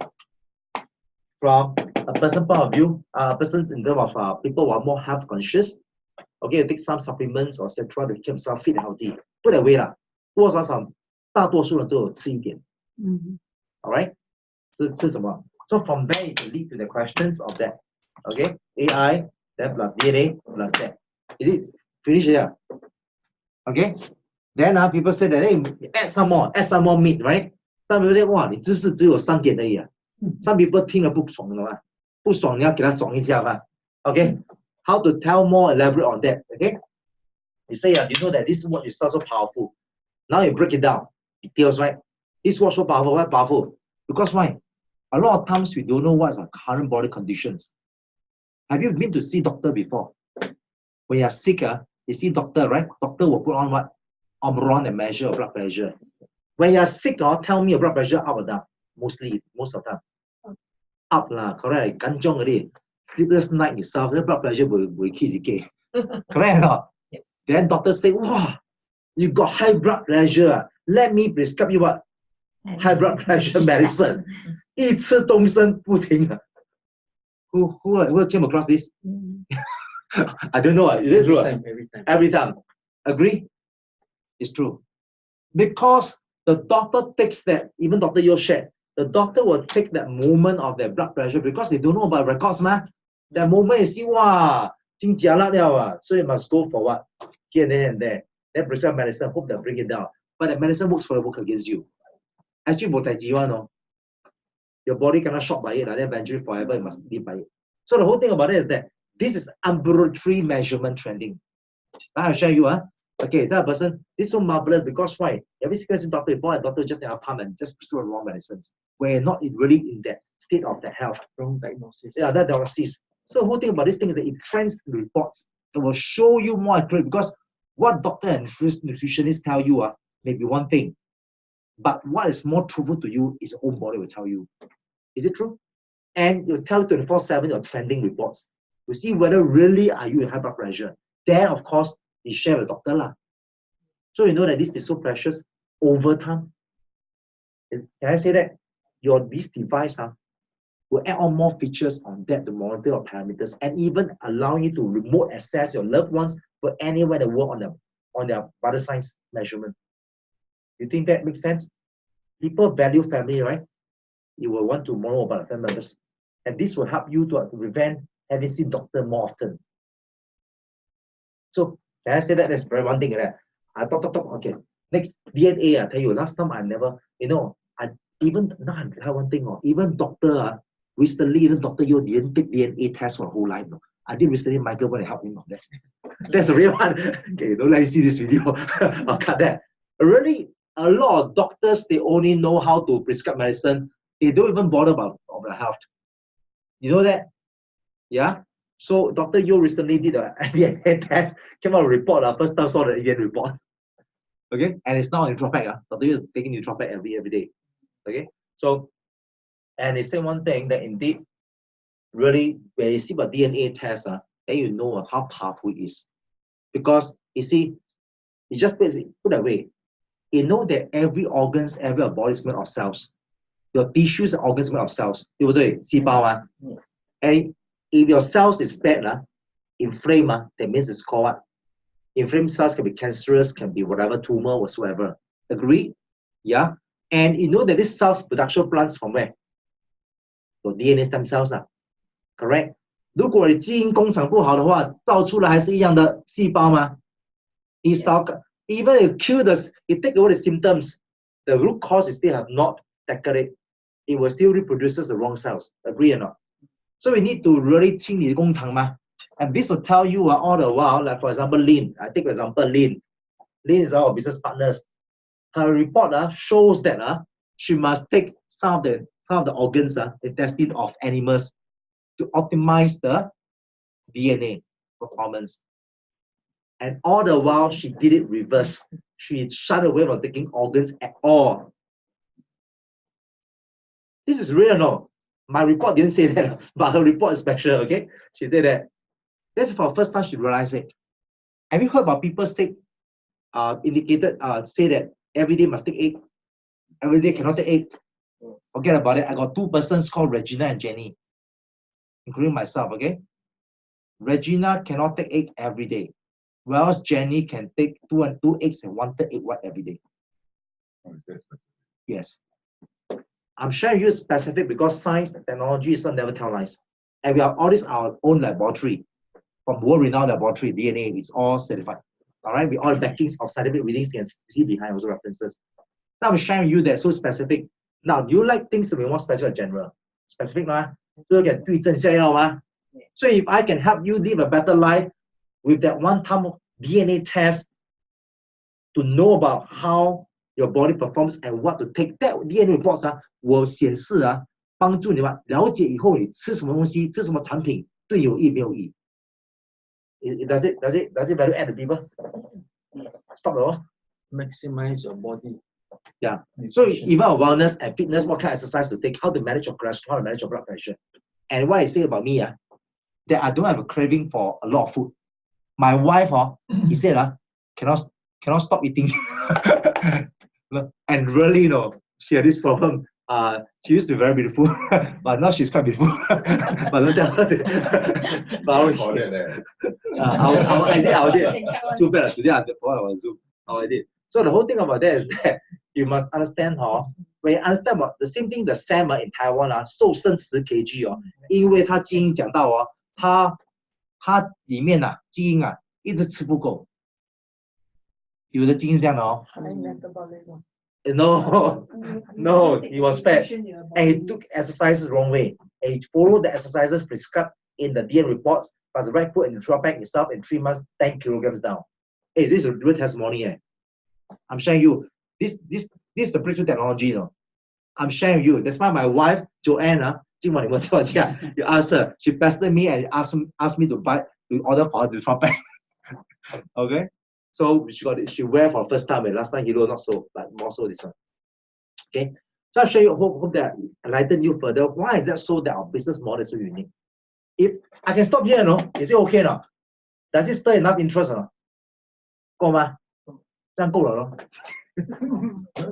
From a person point of view, persons in terms of people who are more health conscious. Okay, take some supplements or etc. to keep themselves fit and healthy. Put that way 多少少大多数人都有吃一点。Alright? 是什么 So from there you can lead to the questions of that. Okay? AI, then plus DNA, plus that. Is it finished here? Okay? Then people say that, hey, add some more meat, right? Some people say, 哇，你知识只有3点而已Some people 听了不爽的嘛，不爽你要给他爽一下吧。Okay? How to tell more elaborate on that? Okay? You say, you know that this watch is so powerful. Now you break it down. Details, right? This watch so powerful. Why powerful? Because why? A lot of times we don't know what's our current body conditions. Have you been to see doctor before? When you're sick, you see doctor, right? Doctor will put on what? Omron and measure your blood pressure. When you're sick, tell me your blood pressure up or down. Most of the time. Up lah, correct. Kanchong already. Sleepless night itself, the blood pressure will kiss again. Correct or not? Yes. Then doctor say, wow, you got high blood pressure. Let me prescribe you what? High blood pressure medicine. 一吃终身不停。Who came across this? I don't know. Is it true? Every time. Agree? It's true. Because the doctor takes that, even Dr. Yo shared, the doctor will take that moment of their blood pressure because they don't know about records, That moment is see, wow, 真假辣了so you must go for what? Here and there and there. Then prescribe medicine, hope they'll bring it down. But the medicine works for work against you. Actually, your body cannot shock by it, then eventually forever you must live by it. So the whole thing about it is that this is ambulatory measurement trending. I'll show you, Okay, that person, this is so marvelous because why? Every single doctor before a doctor just in our palm and just prescribe wrong medicines. We're not really in that state of the health. Wrong diagnosis. Yeah, that diagnosis. So the whole thing about this thing is that it trends to reports. It will show you more accurate because what doctor and nutritionists tell you may be one thing. But what is more truthful to you is your own body will tell you. Is it true? And you tell 24/7 your trending reports. To see whether really are you in high blood pressure. Then of course you share with the doctor. So you know that this is so precious over time. Can I say that this device will add on more features on that to monitor your parameters and even allow you to remote access your loved ones for anywhere they work on their vital signs measurement. You think that makes sense? People value family, right? You will want to know about the family members. And this will help you to prevent having seen doctor more often. So can I say that? That's very one thing. I talk. Okay. Next, DNA, I tell you, last time I never, I even now I have one thing, even doctor, recently, even Dr. Yo didn't take DNA test for a whole life. No. I did recently, Michael went to help him on that. That's the real one. Okay, don't let you see this video. I'll cut that. Really, a lot of doctors, they only know how to prescribe medicine. They don't even bother about their health. You know that? Yeah? So Dr. Yo recently did a DNA test, came out a report, first time saw the ADN report. Okay, and it's now in Nootropac. Dr. Yo is taking Nootropac every day. Okay, so, and he said one thing that indeed, really, when you see about DNA test, then you know how powerful it is. Because you see, you just put that way. You know that every organs, every body is made of cells. Your tissues and organs made of cells. 对不对？细胞啊。And if your cells is bad, inflamed, that means it's called what? Inflamed cells can be cancerous, can be whatever, tumor, whatsoever. Agree? Yeah? And you know that this cells production plants from where? Your DNA stem cells. Correct? 如果你基因工厂不好的话，造出来还是一样的细胞吗？ Even if you cure you take away the symptoms, the root cause is still have not tackled it. It will still reproduces the wrong cells. Agree or not? So we need to really 清理工厂嘛。And this will tell you all the while, like for example, Lynn. I take for example Lynn. Lynn is our business partners. Her report shows that she must take some of the organs, intestine of animals, to optimize the DNA performance. And all the while, she did it reverse. She shied away from taking organs at all. This is real, no? My report didn't say that, but her report is special, okay? She said that. That's for the first time she realized it. Have you heard about people say that every day must take egg? Every day cannot take egg? Forget about it. I got 2 persons called Regina and Jenny, including myself, okay? Regina cannot take egg every day. Whereas Jenny can take 2 eggs and 1/3 egg white every day. Yes. I'm sharing you specific because science and technology is never tell lies. And we have all this our own laboratory, from world-renowned laboratory, DNA is all certified. All right, we all backings of scientific readings can see behind also references. Now I'm sharing you that so specific. Now, do you like things to be more specific or general? Specific, right? So you can 对症下药吗? So if I can help you live a better life with that one-time DNA test to know about how your body performs and what to take, that DNA reports will 显示帮助你们了解以后你吃什么东西，吃什么产品对有益没有益。Does it value add to people? Stop it all. Maximize your body. Yeah. So even our wellness and fitness, what kind of exercise to take, how to manage your cholesterol, how to manage your blood pressure. And what I say about me, that I don't have a craving for a lot of food. My wife, he said, cannot stop eating. And really, she had this problem. She used to be very beautiful, but now she's quite beautiful. But don't tell her. I did. Too bad. Today I on Zoom. I did. So the whole thing about that is that you must understand, when you understand about the same thing, the Sam in Taiwan 瘦身10 kg 因为他基因讲到他里面基因一直吃不够，有的基因是这样的No, he was fat and he took exercises the wrong way. And he followed the exercises prescribed in the DNA reports, but the right foot and the Nootropac itself in 3 months, 10 kilograms down. Hey, this is a real testimony. I'm sharing you. This is the breakthrough technology. I'm sharing you. That's why my wife, Joanna, you asked her, she pestered me and asked me to order for her Nootropac. Okay? So she wear for the first time, and last time Hero not so, but more so this one. Okay? So I'll show you, hope that enlighten you further. Why is that so that our business model is so unique? If I can stop here, is it okay now? Does it stir enough interest? 够吗？这样够了咯。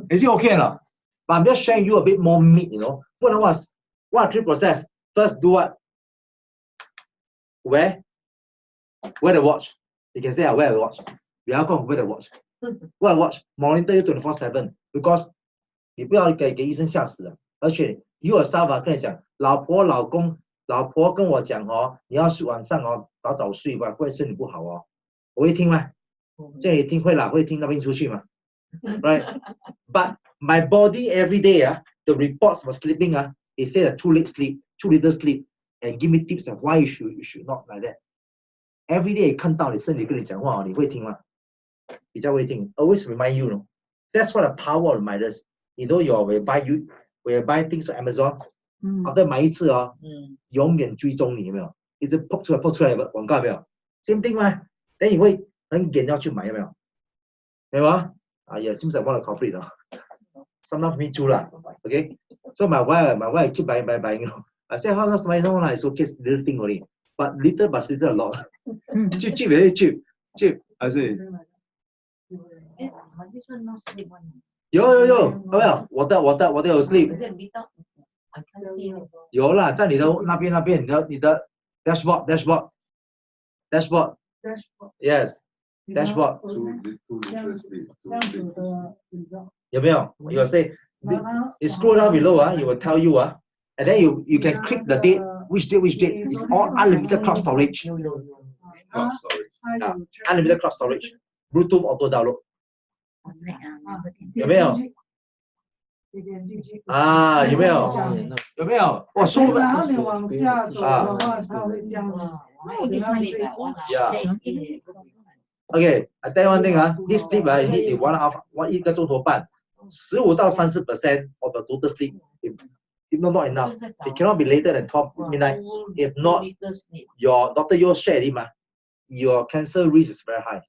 Is it okay now? But I'm just sharing you a bit more meat, What are 3 process? First, do what? Wear the watch. You can say I wear the watch. We are going to wear the watch. Wear the watch. Monitor you 24/7 because 你不要给医生吓死了。而且 you yourself 跟你讲，老婆跟我讲你要晚上早睡吧，不然身体不好我会听吗？这里听会啦，会听那边出去嘛。Right? But my body every day, the reports for sleeping, they say that 2 little sleep, and give me tips on why you should not like that. Every day 看到你身体跟你讲话，你会听吗？比较会听。Always remind you, That's what the power of reminders. You will buy things on Amazon. After 买一次永远追踪你有没有？一直 pop 出来的广告有没有 ？Same thing 嘛，等你会很紧要去买有没有？明白吗？啊，yeah, seems like one of the culprit. Sometimes me too lah. Okay, so my wife keep buying. You know, I say how much money? No lah, it's okay, it's little thing only. But little a lot. cheap, very cheap. I say. But this one no sleep one. 有没有？我的有 sleep。 Is it without? I can't see. 有啦，在你的那边，你的 dashboard。 Yes, dashboard. 这样子的result。有没有？有 say you scroll down below it will tell you and then you can click the date, which date is all unlimited cloud storage. Cloud storage. Unlimited cloud storage, Bluetooth auto download. 有没有？你点进去啊，有没有？有没有？哇，收然后你往下走的话，它会这样。 Yeah. Okay, I tell you one thing this sleep you need 1 个钟头半，15到30% of the total sleep. If not enough, it cannot be later than 12 midnight. If not, your doctor you share it your cancer risk is very high.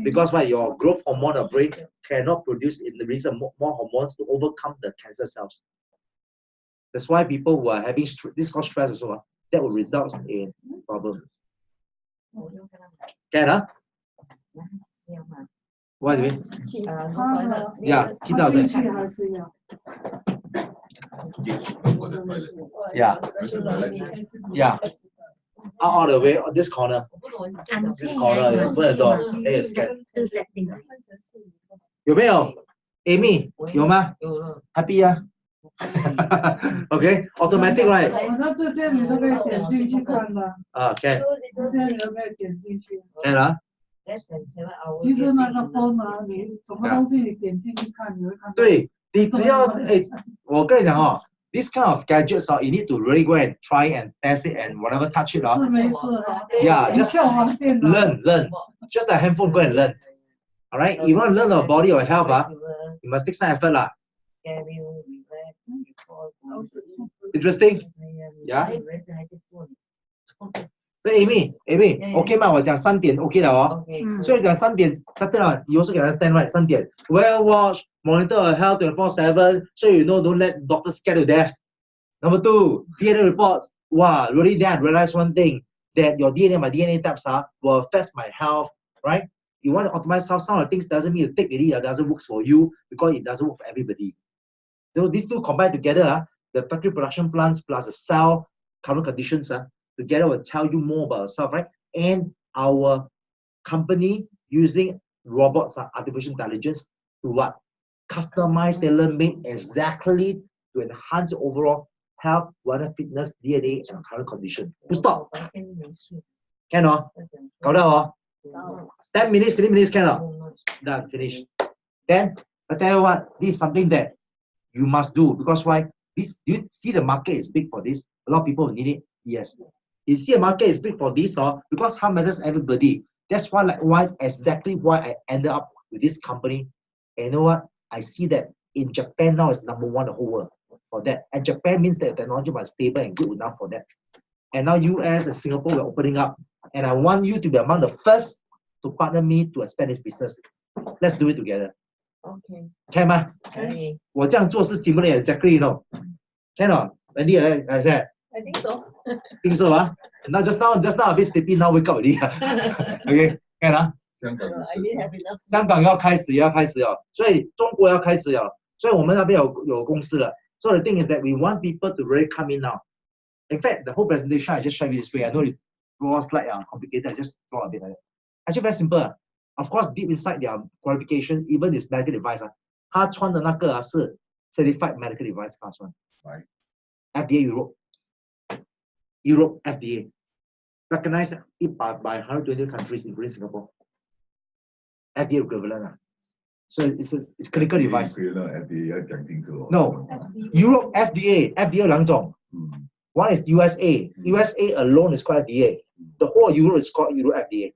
Because why? Your growth hormone of brain cannot produce in the reason more hormones to overcome the cancer cells. That's why people who are having this called stress also that will result in problem. Can What do you mean? Yeah, keep out there. Yeah. All the way on this corner. This corner, you open the door, then you scan. 有没有 Amy 有吗 Happy Okay, automatic right? 那这些你都可以点进去看的。Can. 这些你都可以点进去。 Can 其实那个 phone 你什么东西你点进去看，你会看到。对，你只要我跟你讲this kind of gadgets you need to really go and try and test it and whatever touch it Yeah, just learn. Just like handphone, go and learn. All right, you want to learn about body or health you must take some effort Interesting? Yeah. Amy, OK 吗？我讲3点 OK 了所以讲3点 started 了，you also can understand right? 3点 wear watch, monitor your health 24/7, so you know don't let doctors scare to death. Number 2, DNA reports. Wow, really that realize one thing that your my DNA types will affect my health, right? You want to optimize how some of the things doesn't mean you take it doesn't work for you because it doesn't work for everybody. So these two combined together, the factory production plants plus the cell current conditions together will tell you more about yourself, right? And our company using robots, artificial intelligence, to what? Customize, tailor-made exactly to enhance overall health, wellness, fitness, DNA, and current condition. Full stop. Can not? 搞到10 minutes, 15 minutes can not? Done, finish. Then I tell you what, this is something that you must do because why? This you see the market is big for this. A lot of people need it. Yes. You see the market is big for this because how matters everybody. That's why exactly why I ended up with this company. And you know what? I see that in Japan now is #1 the whole world for that. And Japan means that technology was stable and good enough for that. And now US and Singapore were opening up. And I want you to be among the first to partner me to expand this business. Let's do it together. Okay. Can 吗？ Okay. 我这样做是 simulate exactly, you know. Can not? Wendy, I said. I think so. Think so, Now just now a bit sleepy. Now wake up already. Okay, can I didn't have enough. 香港要开始了，所以中国要开始了，所以我们那边有公司了。So the thing is that we want people to really come in now. In fact, the whole presentation I just share this way. I know it was like complicated. I just draw a bit like that. Actually very simple. Of course, deep inside their qualification, even this medical device 他穿的那个是 certified medical device class 1. Right. FDA Europe FDA recognized by 120 countries including Singapore. FDA equivalent. So it's clinical device. No, Europe FDA 2种. One is USA. USA alone is called FDA. The whole Europe is called Europe FDA.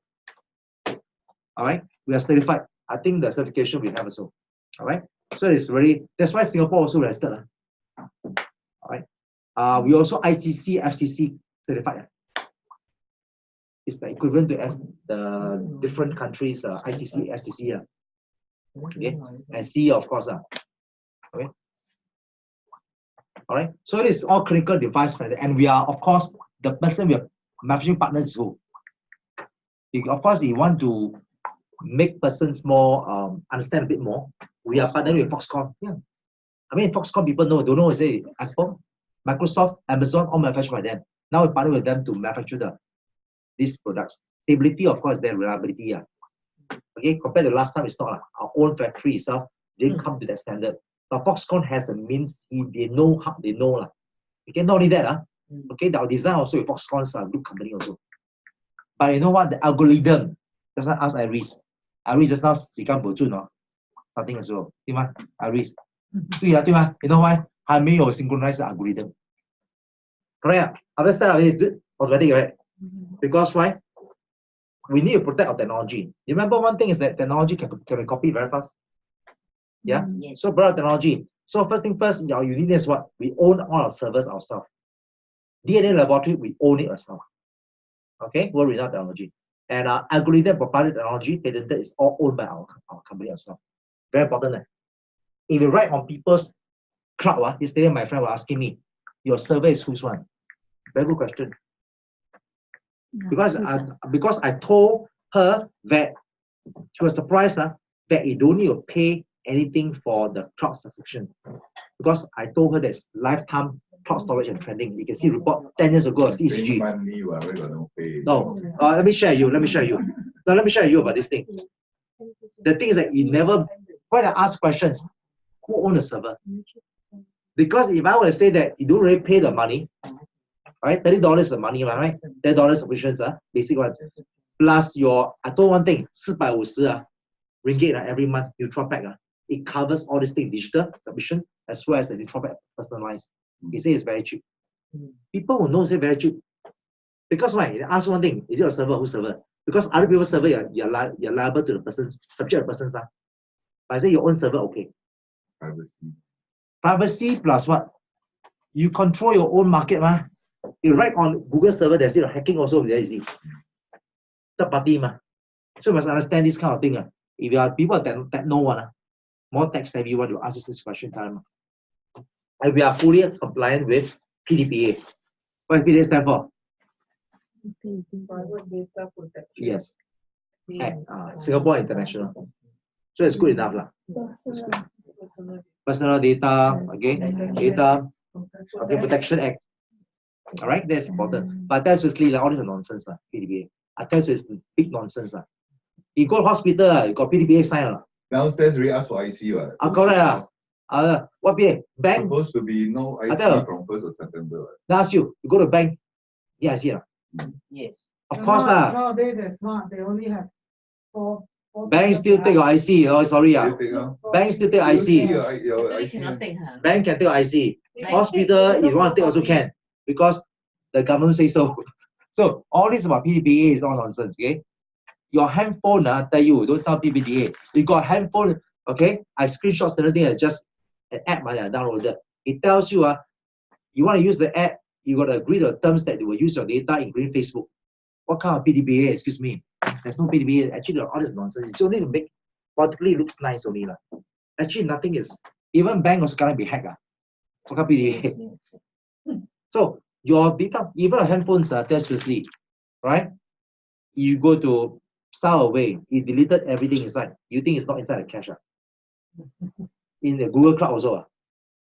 All right, we are certified. I think the certification we have also. All right, so it's really that's why Singapore also registered. All right, we also ICC, FCC certified. It's the equivalent to the different countries, ICC, FCC. Okay, and CE, of course. Okay. All right. So it is all clinical device manufacturing, and we are, of course, the person we are manufacturing partners is who? Of course, you want to make persons more understand a bit more. We are partnering with Foxconn. Yeah. I mean, Foxconn people don't know, say Apple, Microsoft, Amazon, all manufactured by them. Now we partner with them to manufacture these products. Stability, of course, their reliability. Yeah. Okay, compared to last time, it's not our own factory itself didn't come to that standard. But Foxconn has the means, they know how they know. Okay, not only that, okay, our design also with Foxconn's group company also. But you know what? The algorithm, just not ask Iris. Iris just now 時間不準 starting 的時候，對嗎 ？Iris， 對啊，對嗎 ？You know why？ 還沒有 synchronized algorithm。Correct. Other side is automatic, right? Because why? We need to protect our technology. Remember, one thing is that technology can be copied very fast. Yeah. Yes. So, broad technology. So first thing first, our uniqueness is what? We own all our servers ourselves. DNA laboratory, we own it ourselves. Okay, world-renowned technology. And our algorithm proprietary technology, patented, is all owned by our company ourselves. Very important. If you write on people's cloud, yesterday my friend was asking me, your server is whose one? Very good question. Because I told her that she was surprised that you don't need to pay anything for the cloud subscription. Because I told her there's lifetime cloud storage and trending. You can see report 10 years ago as ECG. No, let me share you. No, let me share you about this thing. The thing is that you never, when I ask questions, who owns the server? Because if I were to say that you don't really pay the money, right? $30 is the money, right? $10 subscriptions, basic one. Plus your, I told one thing, 450 ringgit every month, neutral pack. It covers all this thing, digital submission, as well as the neutral pack personalized. He says it's very cheap. People will know it's very cheap. Because why? They ask one thing, is it a server? Whose server? Because other people's server, you're liable to the person's, subject to the person's. But I say your own server, okay. Privacy plus what? You control your own market, ma. You write on Google server, there's hacking also very easy. Third party, ma. So you must understand this kind of thing. If you are people that know one, more tech savvy, want to ask this question time. And we are fully compliant with PDPA. What does PDPA stand for? Private data protection. Yes. Singapore International. So it's good enough. Personal data, okay, data, okay, Protection Act. All right, that's important. But that's basically all this is nonsense, PDPA. I tell you, it's big nonsense. You go to hospital, you got PDPA sign. Downstairs, we ask for IC. Correct. What PA? Bank? Supposed to be no IC from 1st of September. They ask you go to bank. Yeah, I see. Yes. Of course. Nowadays, there's not. They only have four Bank still take your IC. Oh, sorry. Bank still take IC. Bank can take IC. Hospital, if you want to take, also can. Because the government says so. So, all this about PDPA is all nonsense, okay? Your handphone, I tell you, don't sound PDPA. You got a handphone, okay? I screenshot everything and just an app I downloaded. It tells you, you want to use the app, you got to agree to the terms that they will use your data, including Facebook. What kind of PDPA? Excuse me. There's no PDPA. Actually, all this nonsense. It's only to make politically looks nice only. Actually, nothing is. Even bank also cannot be hacked. What kind of PDPA? So your data, even a handphone, tells you, right? You go to start away, it deleted everything inside. You think it's not inside the cache? In the Google Cloud also.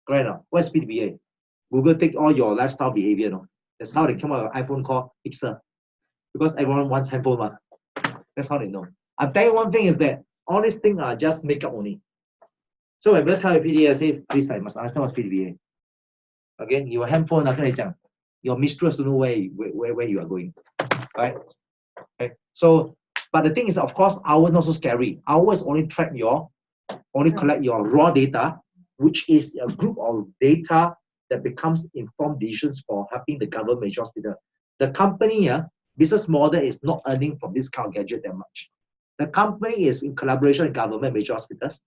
Correct now. What's PDPA? Google take all your lifestyle behavior. No? That's how they come out with an iPhone called Pixel. Because everyone wants handphone. That's how they know. I'll tell you one thing is that all these things are just makeup only. So when people tell you PDPA, I say, please, I must understand what's PDPA. Okay, your handphone, your mistress don't know where you are going. Right? Okay. So, but the thing is, of course, ours not so scary. Ours only collect your raw data, which is a group of data that becomes informed decisions for helping the government major hospital. The company, business model is not earning from this kind of gadget that much. The company is in collaboration with government major hospitals,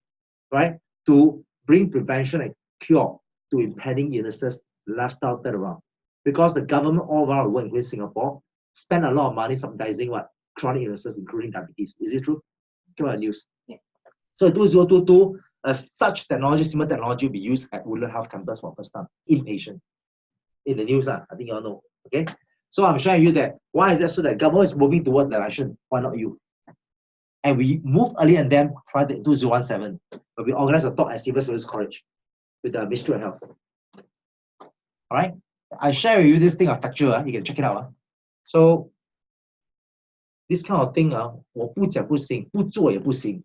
right, to bring prevention and cure to impending illnesses, lifestyle turnaround. Because the government all around the world, including Singapore, spend a lot of money subsidizing what? Chronic illnesses, including diabetes. Is it true? Come on, news. Yeah. So 2022, such technology, similar technology will be used at Woodland Health Campus for first time, inpatient. In the news, I think you all know. Okay. So I'm showing you that. Why is that? So that government is moving towards that direction. Why not you? And we move early and then prior to 2017, but we organize a talk at Civil Service College with the Ministry of Health. All right. I share with you this thing of facture. You can check it out. So this kind of thing 我不讲不行，不做也不行，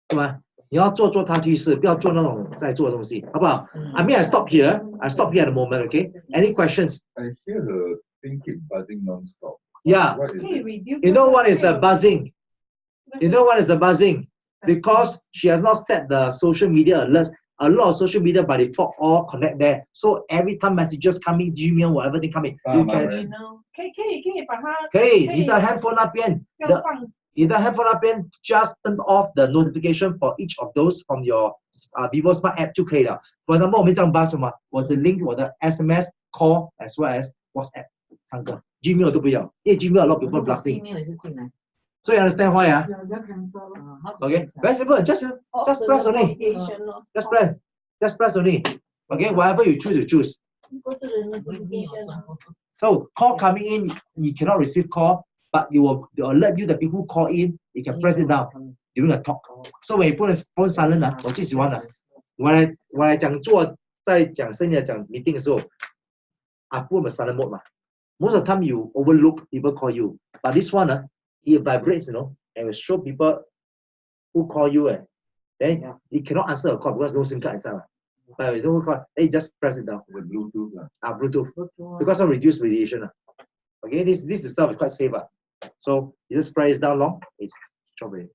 对吗？你要做它去试，不要做那种在做的东西，好不好？I mean, I stop here. I stop here at the moment. Okay. Any questions? I hear the thing keep buzzing non-stop. Yeah. What is Can you it? reduce You know the what is the rate? buzzing? You know what is the buzzing? Because she has not set the social media alerts. A lot of social media by default all connect there. So every time messages come in, Gmail, whatever they come in, you can. You know, 可以把它可以，你的 handphone 那边，要放你的 handphone 那边 just turn off the notification for each of those from your Vyvo Smart app 就可以了。For example， 我们这样 buzz 什么？我只 link 我的 SMS call as well as WhatsApp 三个 ，Gmail 都不要，因为 Gmail a lot of people blasting。 Gmail 也是进来。 So you understand why?要 cancel 了。 Okay, very simple. Just press only. Just press. Just press only. Okay, whatever you choose, you choose. Go to the notification. So call coming in, you cannot receive call, but they will alert you the people who call in. You can press it down during the talk. So when you put a phone silent 我最喜欢的。我来讲座，在讲生意讲 meeting 的时候，I put a silent mode 嘛。Most of the time you overlook people call you, but this one it vibrates, you know, and will show people who call you. Then you cannot answer a call because no SIM card inside. But you don't call, then you just press it down. The Bluetooth. Bluetooth. Because of reduced radiation. Okay, this itself is quite safe. So you just press it down long, it's strawberry.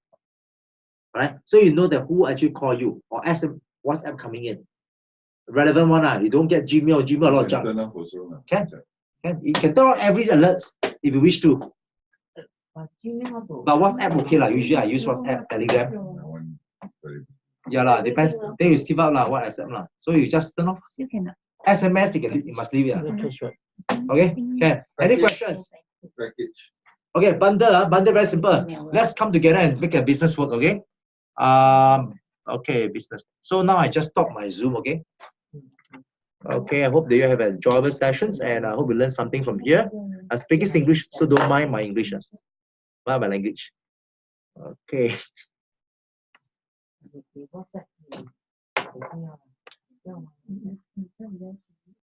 Alright, so you know that who actually call you or WhatsApp coming in. Relevant one, you don't get Gmail a lot of junk. Turn off also. Can. You can turn on every alerts if you wish to. But WhatsApp okay lah. Usually I use WhatsApp, Telegram. Yeah lah, depends. Then you sieve out lah what accept lah. So you just turn off. You can. SMS you must leave it. Okay. Can. Any questions? Package. Okay, bundle very simple. Let's come together and make a business work. Okay. Okay, business. So now I just stop my Zoom. Okay. Okay, I hope that you have enjoyable sessions and I hope you learn something from here. I speak English, so don't mind my English. Mind my language. Okay. WhatsApp.